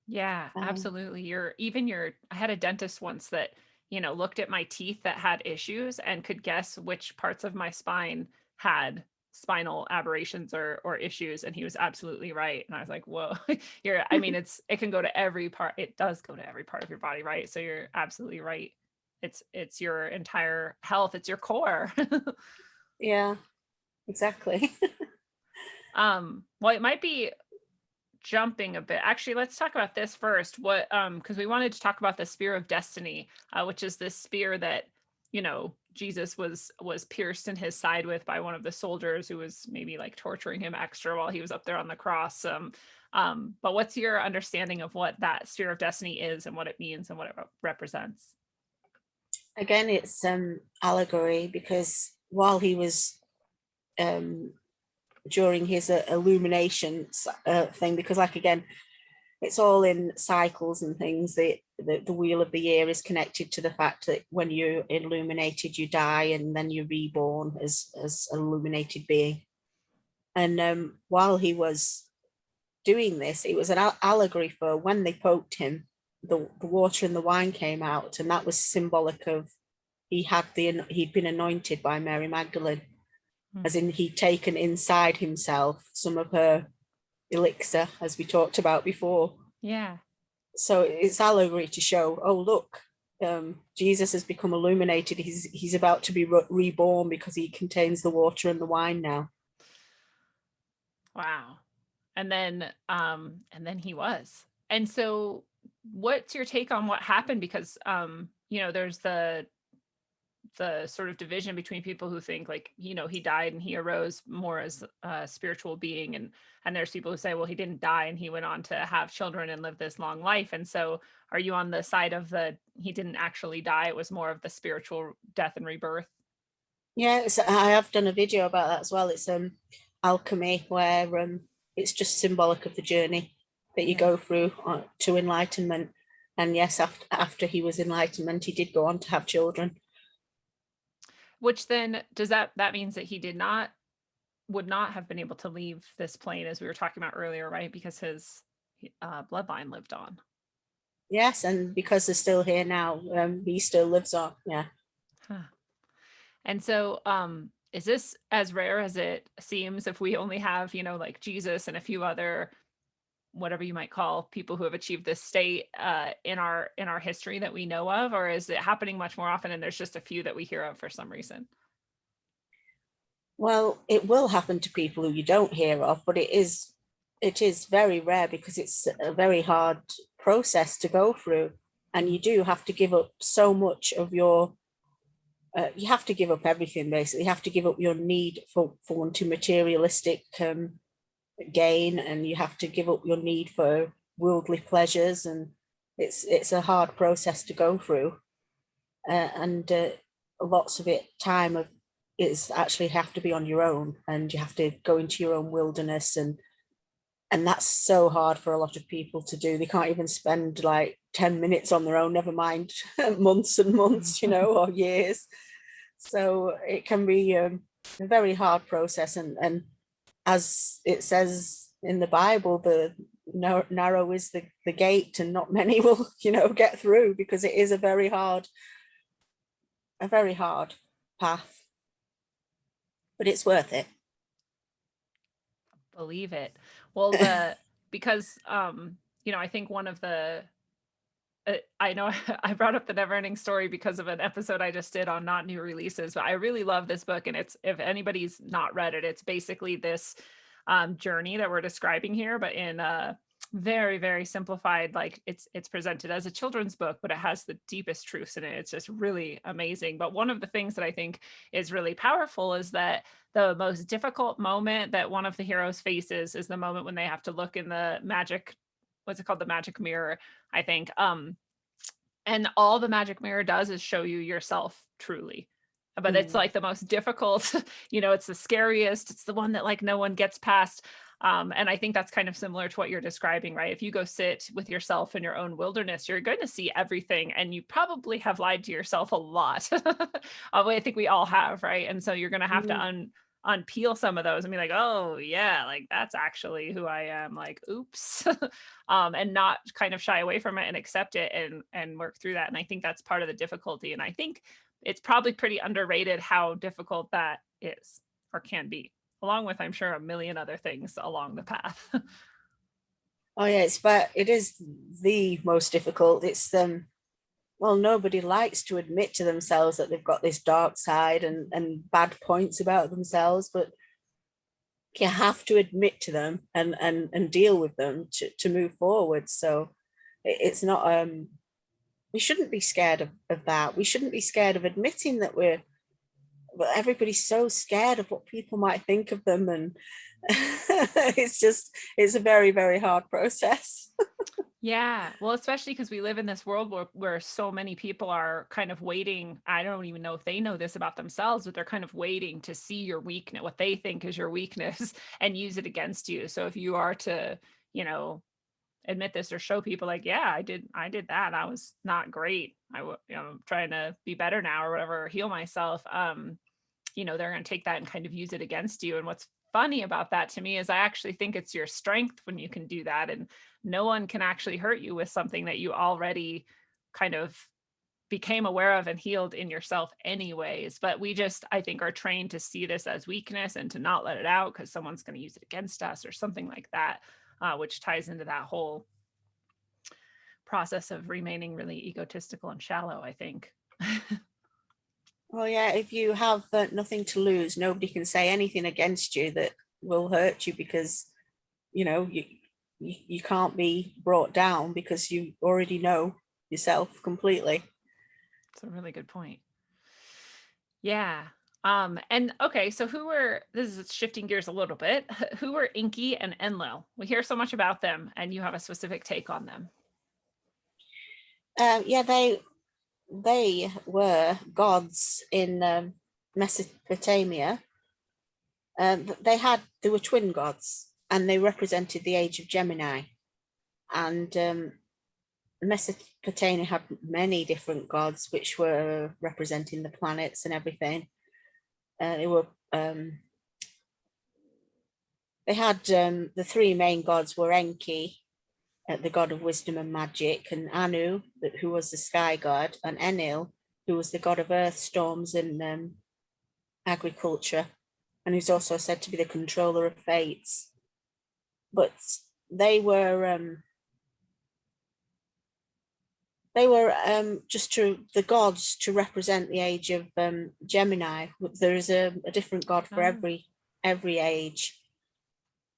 Yeah, absolutely. I had a dentist once that, looked at my teeth that had issues and could guess which parts of my spine had spinal aberrations or issues. And he was absolutely right. And I was like, whoa, it can go to every part. It does go to every part of your body, right? So you're absolutely right. It's your entire health. It's your core. Yeah, exactly. Well, it might be jumping a bit. Actually, let's talk about this first. Because we wanted to talk about the spear of destiny, which is this spear that, Jesus was pierced in his side with by one of the soldiers who was maybe like torturing him extra while he was up there on the cross. But what's your understanding of what that spear of destiny is and what it means and what it represents? Again, it's allegory, because while he was during his illumination thing, because like again, it's all in cycles and things. The wheel of the year is connected to the fact that when you're illuminated, you die and then you're reborn as an illuminated being. And while he was doing this, it was an allegory for when they poked him, the water and the wine came out, and that was symbolic of he'd been anointed by Mary Magdalene, as in he'd taken inside himself some of her elixir, as we talked about before. Yeah. So it's allegory to show, oh look, Jesus has become illuminated. He's about to be reborn because he contains the water and the wine now. Wow. And then he was. And so what's your take on what happened? Because there's the sort of division between people who think like, he died and he arose more as a spiritual being, and there's people who say, well, he didn't die and he went on to have children and live this long life. And so are you on the side of the he didn't actually die, it was more of the spiritual death and rebirth? Yeah, I have done a video about that as well. It's alchemy, where it's just symbolic of the journey that you go through to enlightenment. And yes, after he was enlightenment, he did go on to have children. Which then that means that he would not have been able to leave this plane, as we were talking about earlier, right? Because his bloodline lived on. Yes, and because they're still here now, he still lives on. Yeah. Huh. And so is this as rare as it seems if we only have, like Jesus and a few other, whatever you might call, people who have achieved this state in our history that we know of? Or is it happening much more often and there's just a few that we hear of for some reason? Well, it will happen to people who you don't hear of, but it is very rare because it's a very hard process to go through, and you do have to give up so much of your you have to give up everything. Basically, you have to give up your need for wanting materialistic gain, and you have to give up your need for worldly pleasures, and it's a hard process to go through, and lots of it time of is actually have to be on your own, and you have to go into your own wilderness, and that's so hard for a lot of people to do. They can't even spend like 10 minutes on their own, never mind months and months, or years. So it can be a very hard process, and as it says in the Bible, the narrow is the gate, and not many will get through, because it is a very hard path, but it's worth it. Believe it. Well, because I think one of the I know I brought up the Neverending Story because of an episode I just did on not new releases, but I really love this book, and it's, if anybody's not read it, it's basically this journey that we're describing here, but in very, very simplified, like it's presented as a children's book, but it has the deepest truths in it. It's just really amazing. But one of the things that I think is really powerful is that the most difficult moment that one of the heroes faces is the moment when they have to look in the magic, what's it called? The magic mirror, I think. And all the magic mirror does is show you yourself truly. But it's like the most difficult, it's the scariest. It's the one that like no one gets past. And I think that's kind of similar to what you're describing, right? If you go sit with yourself in your own wilderness, you're going to see everything, and you probably have lied to yourself a lot. I think we all have, right? And so you're going to have to unpeel some of those and be like, oh yeah, like that's actually who I am, like oops. And not kind of shy away from it and accept it and work through that. And I think that's part of the difficulty. And I think it's probably pretty underrated how difficult that is, or can be, along with, I'm sure, a million other things along the path. Oh yeah, it is the most difficult. It's well, nobody likes to admit to themselves that they've got this dark side and bad points about themselves, but you have to admit to them and deal with them to move forward. So it's not we shouldn't be scared of that. We shouldn't be scared of admitting that everybody's so scared of what people might think of them, and it's a very, very hard process. Yeah, well, especially because we live in this world where so many people are kind of waiting. I don't even know if they know this about themselves, but they're kind of waiting to see your weakness, what they think is your weakness, and use it against you. So if you are to, admit this or show people like, yeah, I did that, I was not great, I'm trying to be better now or whatever, or heal myself, they're going to take that and kind of use it against you. And what's funny about that to me is I actually think it's your strength when you can do that, and no one can actually hurt you with something that you already kind of became aware of and healed in yourself anyways. But we just, I think, are trained to see this as weakness and to not let it out because someone's going to use it against us or something like that, which ties into that whole process of remaining really egotistical and shallow, I think. Well, yeah, if you have nothing to lose, nobody can say anything against you that will hurt you, because you you can't be brought down because you already know yourself completely. It's a really good point. Yeah. And okay, so this is shifting gears a little bit. Who were Enki and Enlil? We hear so much about them, and you have a specific take on them. Yeah, they were gods in Mesopotamia. They were twin gods, and they represented the age of Gemini. And Mesopotamia had many different gods, which were representing the planets and everything. They had the three main gods were Enki, the god of wisdom and magic, and Anu, who was the sky god, and Enlil, who was the god of earth, storms, and agriculture, and who's also said to be the controller of fates. But they were just the gods to represent the age of Gemini. There is a different god for every age.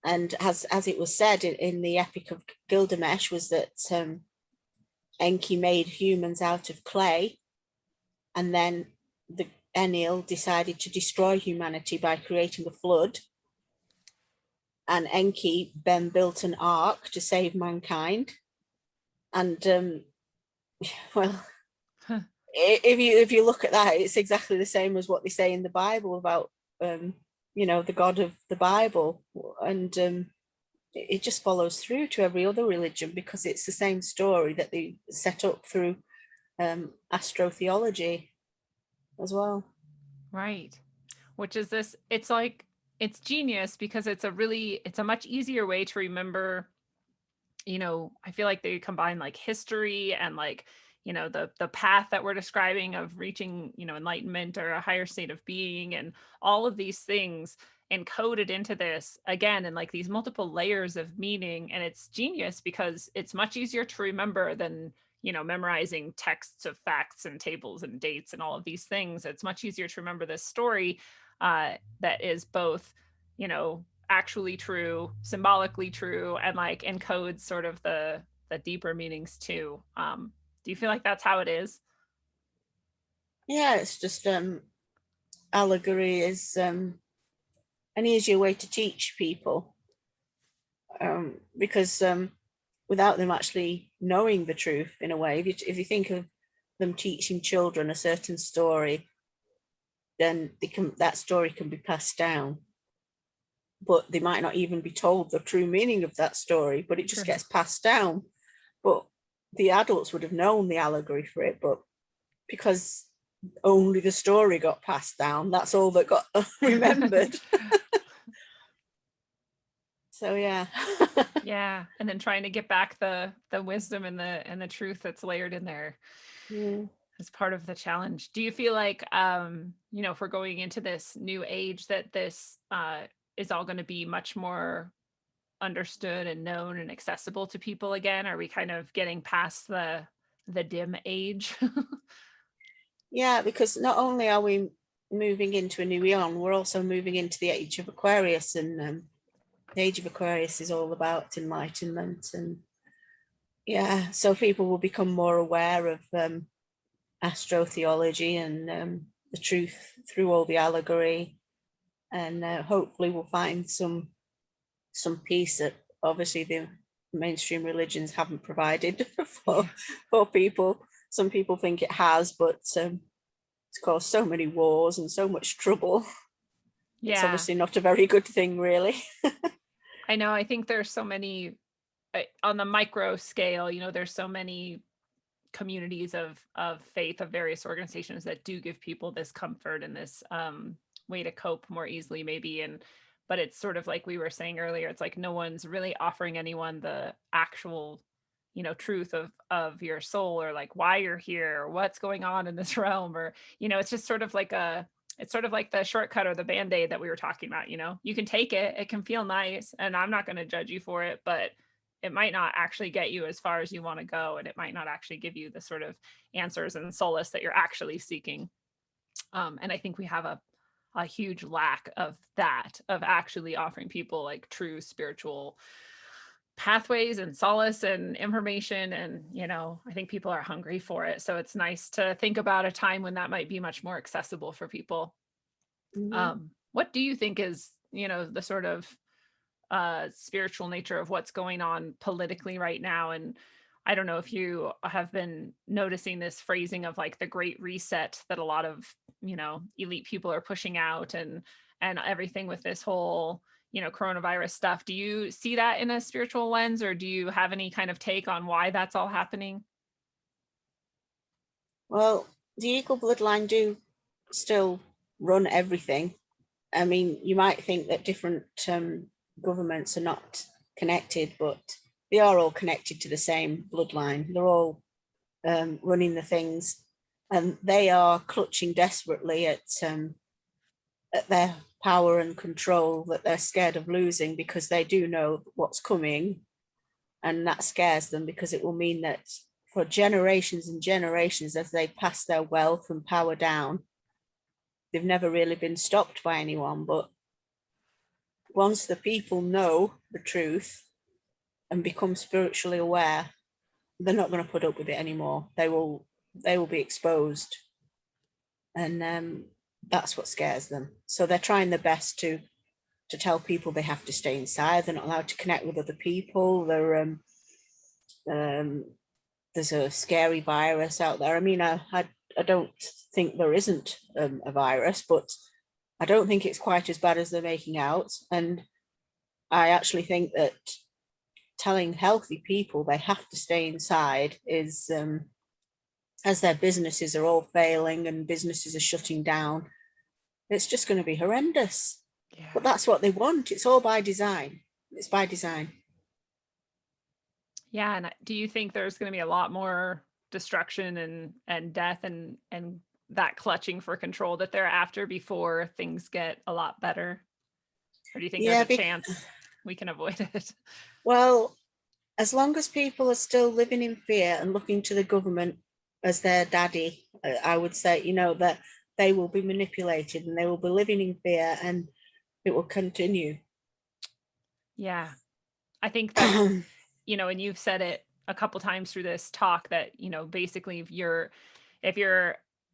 And as it was said in the Epic of Gilgamesh, was that Enki made humans out of clay, and then the Enlil decided to destroy humanity by creating a flood. And Enki then built an ark to save mankind. And well, if you look at that, it's exactly the same as what they say in the Bible about the God of the Bible, and it just follows through to every other religion because it's the same story that they set up through astrotheology as well. Right. Which is this, it's genius because it's a much easier way to remember. I feel like they combine like history and like, the path that we're describing of reaching, enlightenment or a higher state of being, and all of these things encoded into this again in like these multiple layers of meaning. And it's genius because it's much easier to remember than memorizing texts of facts and tables and dates and all of these things. It's much easier to remember this story that is both actually true, symbolically true, and like encodes sort of the deeper meanings too. Do you feel like that's how it is? Yeah, it's just allegory is an easier way to teach people, because without them actually knowing the truth in a way, if you think of them teaching children a certain story, then that story can be passed down, but they might not even be told the true meaning of that story, but it just gets passed down. But the adults would have known the allegory for it, but because only the story got passed down, that's all that got remembered. So yeah. Yeah, and then trying to get back the wisdom and the truth that's layered in there. Yeah. As part of the challenge. Do you feel like if we're going into this new age that this is all going to be much more understood and known and accessible to people again? Are we kind of getting past the dim age? Yeah, because not only are we moving into a new eon, we're also moving into the age of Aquarius, and the age of Aquarius is all about enlightenment, and yeah, so people will become more aware of astrotheology and the truth through all the allegory, and hopefully we'll find some peace that obviously the mainstream religions haven't provided for people. Some people think it has, but it's caused so many wars and so much trouble. Yeah. It's obviously not a very good thing, really. I know. I think there's so many on the micro scale, there's so many communities of faith of various organizations that do give people this comfort and this way to cope more easily maybe. But it's sort of like we were saying earlier, it's like no one's really offering anyone the actual truth of your soul, or like why you're here, or what's going on in this realm, or it's just sort of like it's sort of like the shortcut or the band-aid that we were talking about. You can take it can feel nice, and I'm not going to judge you for it, but it might not actually get you as far as you want to go, and it might not actually give you the sort of answers and solace that you're actually seeking. And I think we have a huge lack of that, of actually offering people like true spiritual pathways and solace and information. And, you know, I think people are hungry for it. So it's nice to think about a time when that might be much more accessible for people. What do you think is, you know, the sort of spiritual nature of what's going on politically right now? And I don't know if you have been noticing this phrasing of like the Great Reset that a lot of, you know, elite people are pushing out, and everything with this whole, you know, coronavirus stuff. Do you see that in a spiritual lens, or do you have any kind of take on why that's all happening? Well, the Eagle bloodline do still run everything. I mean, you might think that different governments are not connected, but they are all connected to the same bloodline. They're all running the things, and they are clutching desperately at their power and control that they're scared of losing, because they do know what's coming, and that scares them, because it will mean that for generations and generations, as they pass their wealth and power down, they've never really been stopped by anyone. But once the people know the truth and become spiritually aware, they're not going to put up with it anymore. They will be exposed, and that's what scares them. So they're trying their best to tell people they have to stay inside. They're not allowed to connect with other people. There's a scary virus out there. I mean, I don't think there isn't a virus, but I don't think it's quite as bad as they're making out. And I actually think that telling healthy people they have to stay inside is, as their businesses are all failing and businesses are shutting down, it's just going to be horrendous. Yeah. But that's what they want. It's all by design. It's by design. Yeah. And do you think there's going to be a lot more destruction and death and that clutching for control that they're after before things get a lot better? Or do you think there's a chance we can avoid it? Well, as long as people are still living in fear and looking to the government as their daddy, I would say, you know, that they will be manipulated and they will be living in fear, and it will continue. Yeah. I think that, you know, and you've said it a couple times through this talk that, you know, basically if you're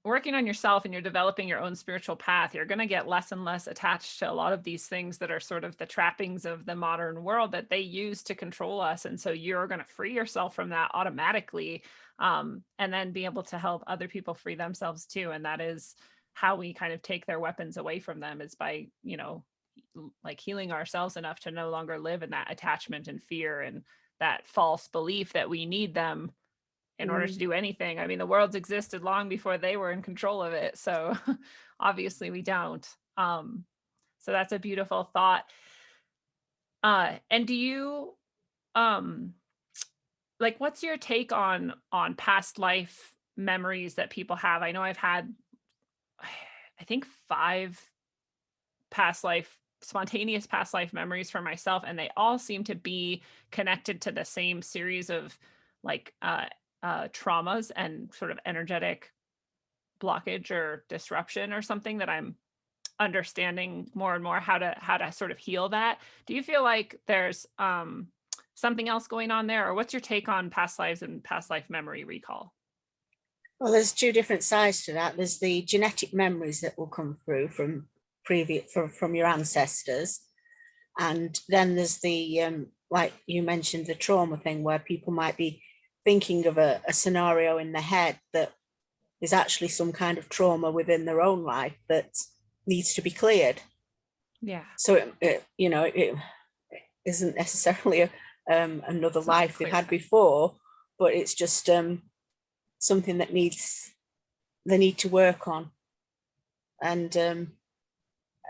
working on yourself and you're developing your own spiritual path, you're going to get less and less attached to a lot of these things that are sort of the trappings of the modern world that they use to control us. And so you're going to free yourself from that automatically, and then be able to help other people free themselves too. And that is how we kind of take their weapons away from them, is by, you know, like healing ourselves enough to no longer live in that attachment and fear and that false belief that we need them in order to do anything. I mean, the world's existed long before they were in control of it. So obviously we don't. So that's a beautiful thought. And do you, like, what's your take on past life memories that people have? I know I've had, I think 5 spontaneous past life memories for myself, and they all seem to be connected to the same series of like traumas and sort of energetic blockage or disruption or something that I'm understanding more and more how to sort of heal that. Do you feel like there's something else going on there, or what's your take on past lives and past life memory recall? Well, there's 2 different sides to that. There's the genetic memories that will come through from your ancestors, and then there's the like you mentioned, the trauma thing, where people might be thinking of a scenario in their head that is actually some kind of trauma within their own life that needs to be cleared. Yeah. So it isn't necessarily another life they've had before, but it's just something that they need to work on. And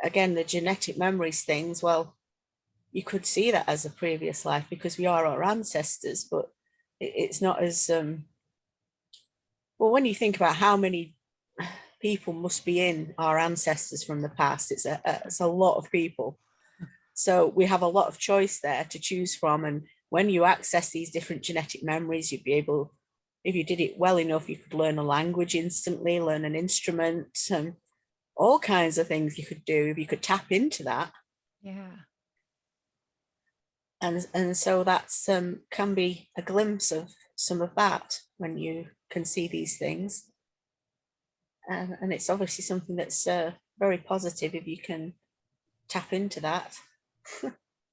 again, the genetic memories things, well, you could see that as a previous life because we are our ancestors, but it's not as well, when you think about how many people must be in our ancestors from the past, it's a lot of people. So we have a lot of choice there to choose from. And when you access these different genetic memories, you'd be able, if you did it well enough, you could learn a language instantly, learn an instrument, all kinds of things you could do if you could tap into that. Yeah. And so that's can be a glimpse of some of that when you can see these things. And it's obviously something that's very positive if you can tap into that.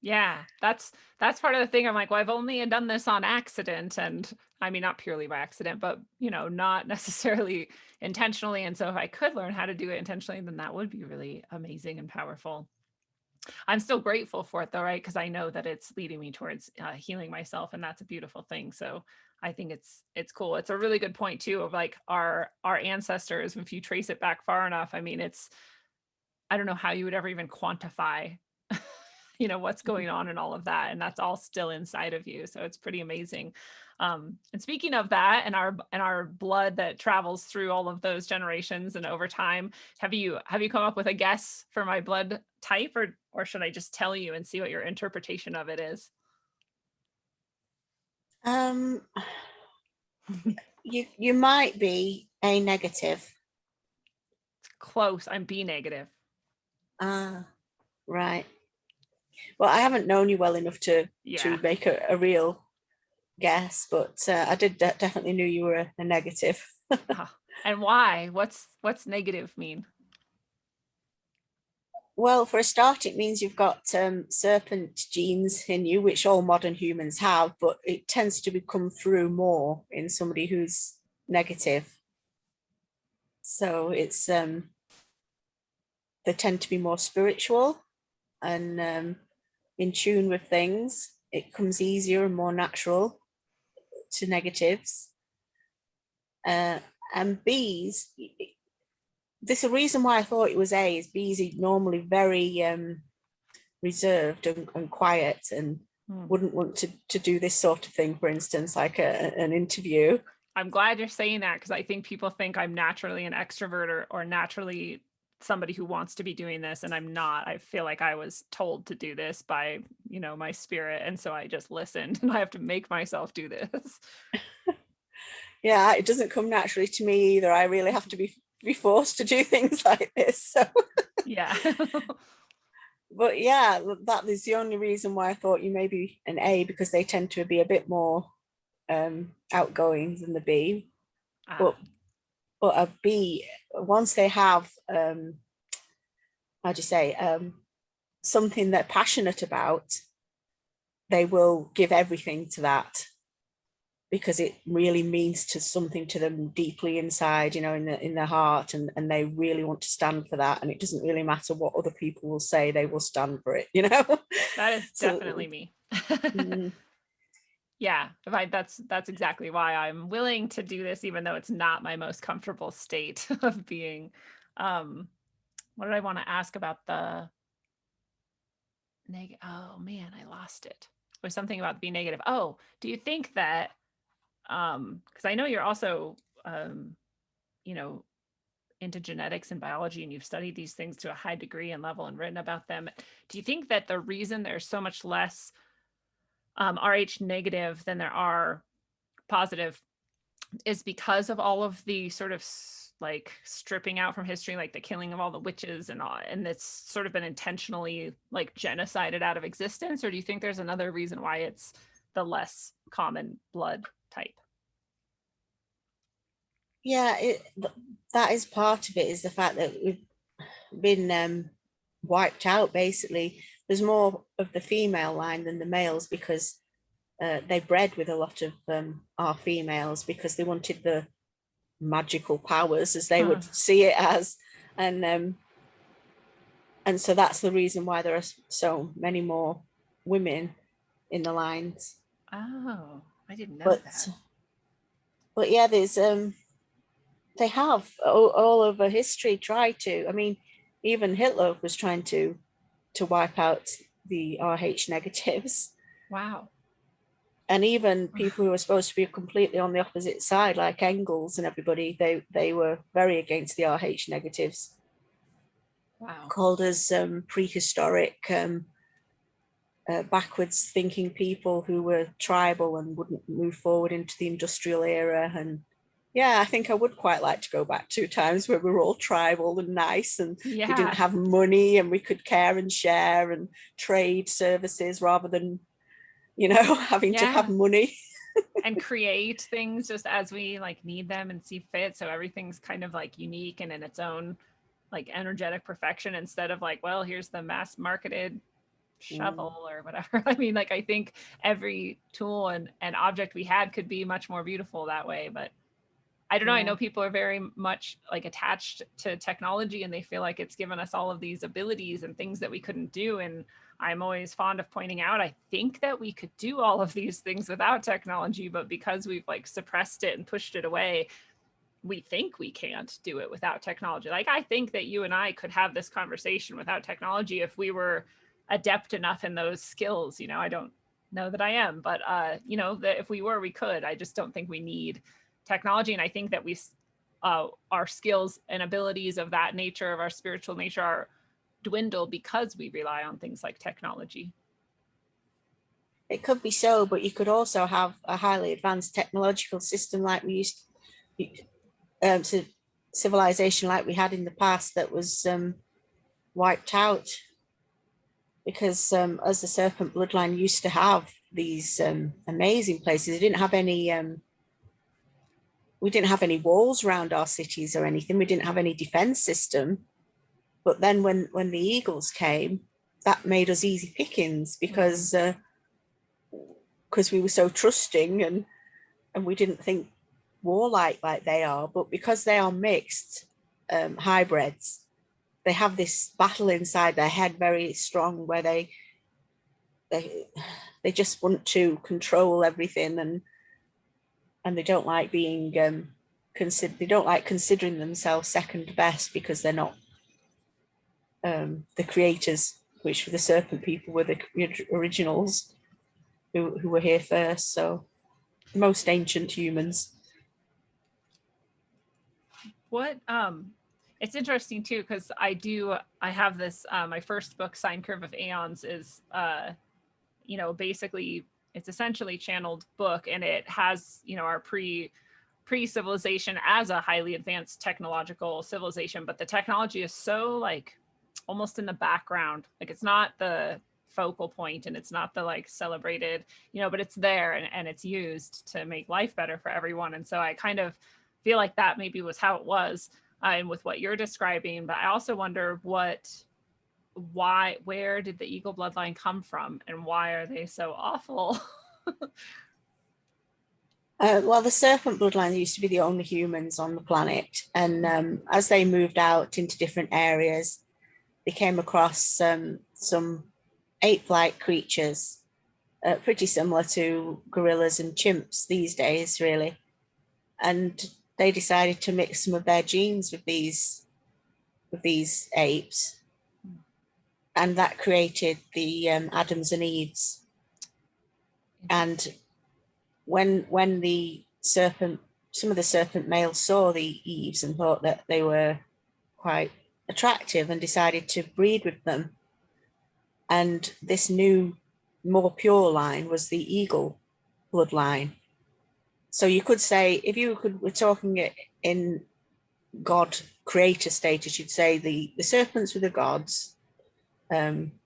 Yeah, that's part of the thing. I'm like, well, I've only done this on accident, and I mean, not purely by accident, but not necessarily intentionally. And so if I could learn how to do it intentionally, then that would be really amazing and powerful. I'm still grateful for it though, right? Because I know that it's leading me towards healing myself, and that's a beautiful thing. So I think it's cool. It's a really good point too of like our ancestors. If you trace it back far enough, I mean, I don't know how you would ever even quantify what's going on and all of that, and that's all still inside of you. So it's pretty amazing. And speaking of that, and our blood that travels through all of those generations and over time, have you come up with a guess for my blood type, or should I just tell you and see what your interpretation of it is? You might be A negative. Close. I'm B negative. Right. Well, I haven't known you well enough to make a real guess, but I did definitely knew you were a negative. And why? What's negative mean? Well, for a start, it means you've got serpent genes in you, which all modern humans have, but it tends to come through more in somebody who's negative. So it's they tend to be more spiritual and in tune with things. It comes easier and more natural to negatives. And B's, there's a reason why I thought it was A, is B's are normally very reserved and quiet and wouldn't want to do this sort of thing, for instance, like an interview. I'm glad you're saying that, because I think people think I'm naturally an extrovert or naturally somebody who wants to be doing this, and I'm not. I feel like I was told to do this by my spirit, and so I just listened, and I have to make myself do this. Yeah, it doesn't come naturally to me either. I really have to be forced to do things like this. So yeah. But yeah, that is the only reason why I thought you may be an A, because they tend to be a bit more outgoing than the B. But a B, once they have how do you say, something they're passionate about, they will give everything to that, because it really means something to them deeply inside, in their heart, and they really want to stand for that. And it doesn't really matter what other people will say, they will stand for it, That is definitely me. Yeah, that's exactly why I'm willing to do this, even though it's not my most comfortable state of being. What did I want to ask about the oh man, I lost it. It was something about being negative. Oh, do you think that because I know you're also into genetics and biology, and you've studied these things to a high degree and level and written about them, do you think that the reason there's so much less Rh negative than there are positive is because of all of the sort of like stripping out from history, like the killing of all the witches and all, and it's sort of been intentionally like genocided out of existence? Or do you think there's another reason why it's the less common blood type? Yeah, that is part of it, is the fact that we've been wiped out, basically. There's more of the female line than the males, because they bred with a lot of our females, because they wanted the magical powers, as they would see it as, and so that's the reason why there are so many more women in the lines. Oh, I didn't know that. But yeah, there's they have all over history tried to. I mean, even Hitler was trying to wipe out the Rh negatives. Wow. And even people who were supposed to be completely on the opposite side, like Engels and everybody, they were very against the Rh negatives. Wow. Called us prehistoric, backwards thinking people who were tribal and wouldn't move forward into the industrial era. And yeah, I think I would quite like to go back to times where we were all tribal and nice, and we didn't have money, and we could care and share and trade services rather than you know, having to have money. And create things just as we like need them and see fit. So everything's kind of like unique and in its own like energetic perfection, instead of like, well, here's the mass marketed shovel or whatever. I mean, like, I think every tool and object we had could be much more beautiful that way. But I don't know. I know people are very much like attached to technology, and they feel like it's given us all of these abilities and things that we couldn't do. And I'm always fond of pointing out, I think that we could do all of these things without technology, but because we've like suppressed it and pushed it away, we think we can't do it without technology. Like, I think that you and I could have this conversation without technology if we were adept enough in those skills. You know, I don't know that I am, but you know, that if we were, we could. I just don't think we need technology. And I think that our skills and abilities of that nature, of our spiritual nature, are dwindle because we rely on things like technology. It could be so, but you could also have a highly advanced technological system like we used to civilization like we had in the past that was wiped out, because as the Serpent bloodline used to have these amazing places. They didn't have any we didn't have any walls around our cities or anything. We didn't have any defense system. But then when the eagles came, that made us easy pickings, because we were so trusting, and we didn't think warlike like they are. But because they are mixed hybrids, they have this battle inside their head very strong, where they just want to control everything, and they don't like being they don't like considering themselves second best, because they're not the creators, which the Serpent people were the originals who were here first. So most ancient humans. What it's interesting too, because I have this my first book, Sine Curve of Aeons, is you know, basically it's essentially channeled book, and it has, you know, our pre-civilization as a highly advanced technological civilization, but the technology is so like almost in the background. Like, it's not the focal point, and it's not the like celebrated, you know, but it's there, and it's used to make life better for everyone. And so I kind of feel like that maybe was how it was, and with what you're describing. But I also wonder where did the eagle bloodline come from, and why are they so awful? Well, the Serpent bloodline used to be the only humans on the planet, and as they moved out into different areas, they came across some ape-like creatures, pretty similar to gorillas and chimps these days, really. And they decided to mix some of their genes with these apes, and that created the Adams and Eves. And when some of the serpent males saw the Eves and thought that they were quite attractive, and decided to breed with them. And this new, more pure line was the eagle bloodline. So you could say, we're talking it in God creator status, you'd say the serpents were the gods, the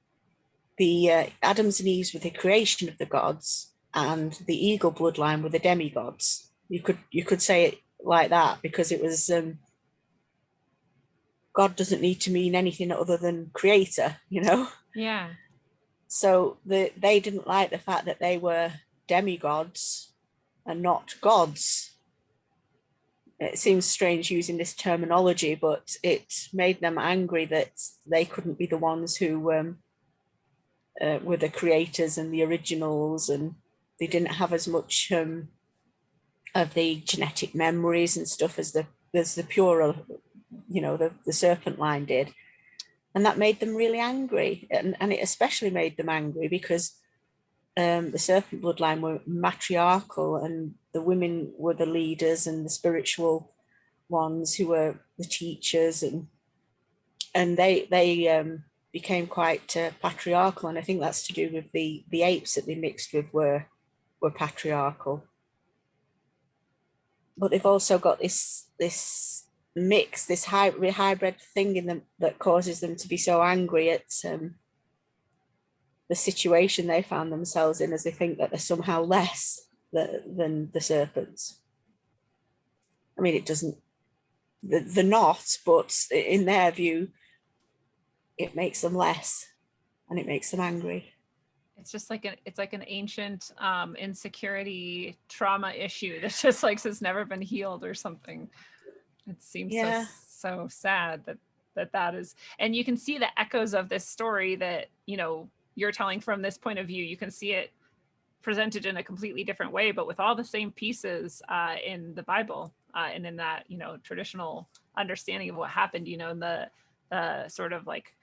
Adams and Eves were the creation of the gods, and the eagle bloodline were the demigods. You could say it like that, because it was God doesn't need to mean anything other than creator, you know? Yeah. So they didn't like the fact that they were demigods and not gods. It seems strange using this terminology, but it made them angry that they couldn't be the ones who were the creators and the originals, and they didn't have as much of the genetic memories and stuff as the pure, you know, the serpent line did. And that made them really angry, and it especially made them angry because the serpent bloodline were matriarchal, and the women were the leaders and the spiritual ones who were the teachers, and they became quite patriarchal. And I think that's to do with the apes that they mixed with were patriarchal. But they've also got this mix, this hybrid thing in them that causes them to be so angry at the situation they found themselves in, as they think that they're somehow less than the serpents. I mean, it doesn't, they're not, but in their view, it makes them less, and it makes them angry. It's just like it's like an ancient insecurity trauma issue that's just like has never been healed or something. It seems so sad that is, and you can see the echoes of this story that, you know, you're telling from this point of view. You can see it presented in a completely different way, but with all the same pieces in the Bible and in that, you know, traditional understanding of what happened, you know, in the sort of like,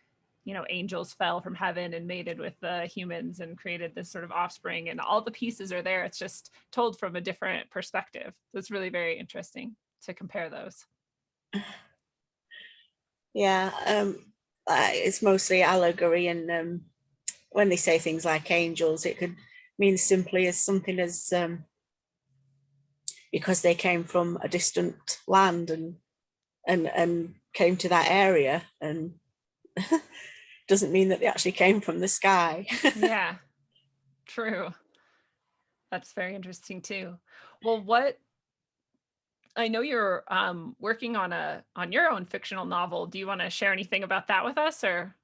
you know, angels fell from heaven and mated with the humans and created this sort of offspring, and all the pieces are there. It's just told from a different perspective. So it's really very interesting to compare those. Yeah, it's mostly allegory, and when they say things like angels, it could mean simply as something as because they came from a distant land and came to that area, and doesn't mean that they actually came from the sky. Yeah, true. That's very interesting too. Well, I know you're working on your own fictional novel. Do you want to share anything about that with us, or?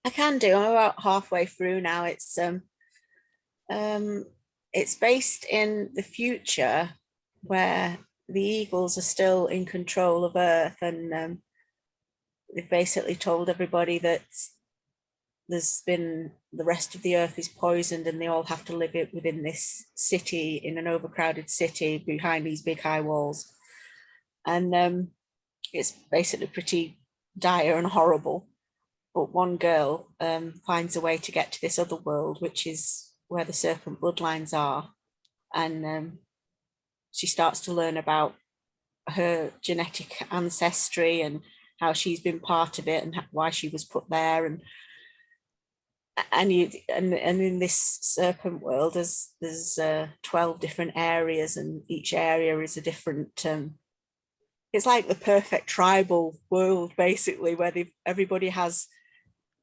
I can do. I'm about halfway through now. It's based in the future where the eagles are still in control of Earth, and they've basically told everybody that there's been, the rest of the Earth is poisoned, and they all have to live it within this city, in an overcrowded city behind these big high walls. And it's basically pretty dire and horrible. But one girl finds a way to get to this other world, which is where the serpent bloodlines are. And she starts to learn about her genetic ancestry and how she's been part of it and why she was put there. And in this serpent world, there's 12 different areas, and each area is a different it's like the perfect tribal world, basically, where everybody has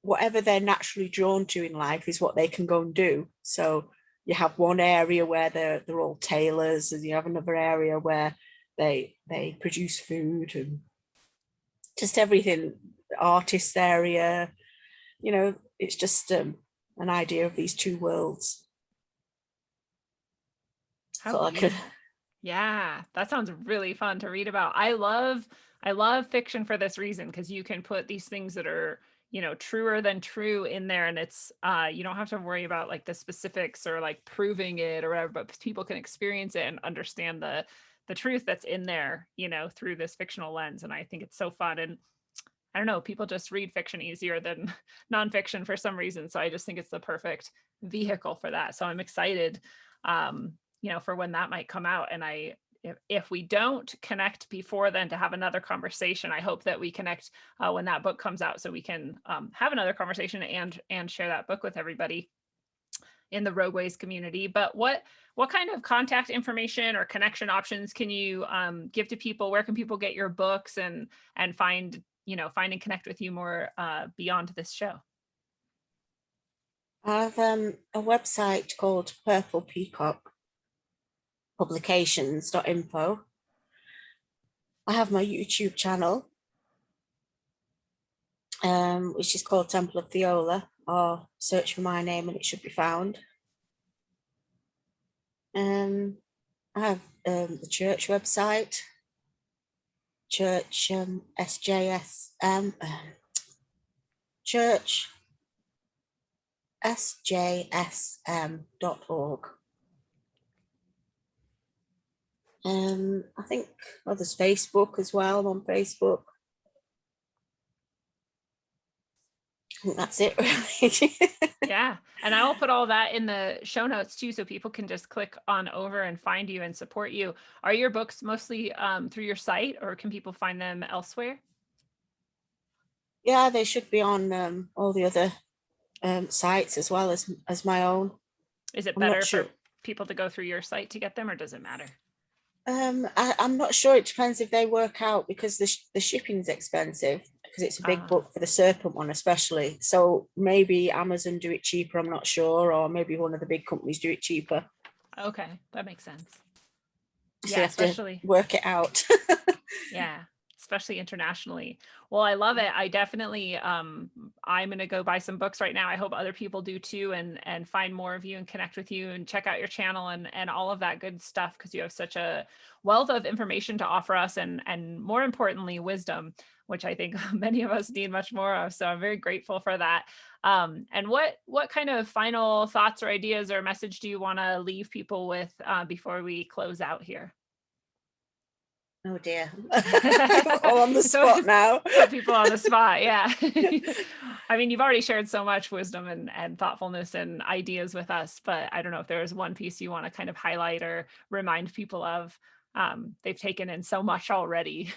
whatever they're naturally drawn to in life is what they can go and do. So you have one area where they're all tailors, and you have another area where they produce food and just everything, artist area, you know. It's just an idea of these two worlds. Yeah, that sounds really fun to read about. I love fiction for this reason, because you can put these things that are, you know, truer than true in there, and it's you don't have to worry about like the specifics or like proving it or whatever, but people can experience it and understand the truth that's in there, you know, through this fictional lens. And I think it's so fun. And I don't know, people just read fiction easier than nonfiction for some reason. So I just think it's the perfect vehicle for that. So I'm excited, you know, for when that might come out. And if we don't connect before then to have another conversation, I hope that we connect when that book comes out, so we can have another conversation and share that book with everybody in the Rogueways community. But what kind of contact information or connection options can you give to people? Where can people get your books and find and connect with you more beyond this show? I have a website called Purple Peacock Publications.info. I have my YouTube channel, which is called Temple of Thiola, or search for my name and it should be found. I have the church website, church churchsjsm.org. I think there's Facebook as well. I'm on Facebook. I think that's it, really. Yeah, and I will put all that in the show notes too, so people can just click on over and find you and support you. Are your books mostly through your site, or can people find them elsewhere? Yeah, they should be on all the other sites as well as my own. Is it better for people to go through your site to get them, or does it matter? I'm not sure. It depends if they work out, because the shipping is expensive. because it's a big book for the Serpent one especially. So maybe Amazon do it cheaper, I'm not sure, or maybe one of the big companies do it cheaper. Okay, that makes sense. So Yeah, you have especially to work it out. yeah, especially internationally. Well, I love it. I definitely I'm gonna go buy some books right now. I hope other people do too, and find more of you and connect with you and check out your channel and all of that good stuff, because you have such a wealth of information to offer us, and more importantly, wisdom, which I think many of us need much more of. So I'm very grateful for that. And what kind of final thoughts or ideas or message do you want to leave people with before we close out here? Oh dear. All on the spot now. Put people on the spot. Yeah. I mean, you've already shared so much wisdom and thoughtfulness and ideas with us, but I don't know if there was one piece you want to kind of highlight or remind people of. They've taken in so much already.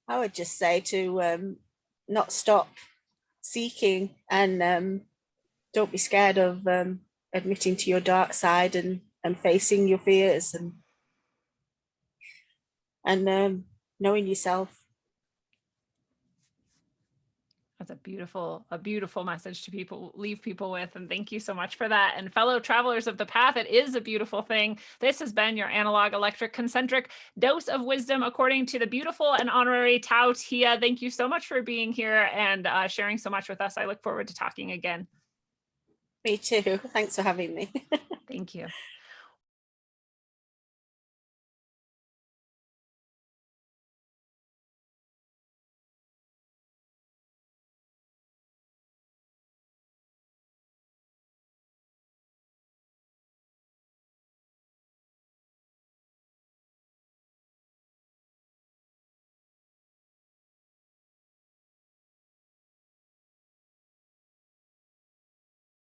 I would just say to not stop seeking, and don't be scared of admitting to your dark side and facing your fears, and knowing yourself. That's a beautiful message to leave people with. And thank you so much for that. And fellow travelers of the path, it is a beautiful thing. This has been your analog, electric, concentric dose of wisdom according to the beautiful and honorary Tao Tia. Thank you so much for being here and sharing so much with us. I look forward to talking again. Me too. Thanks for having me. Thank you.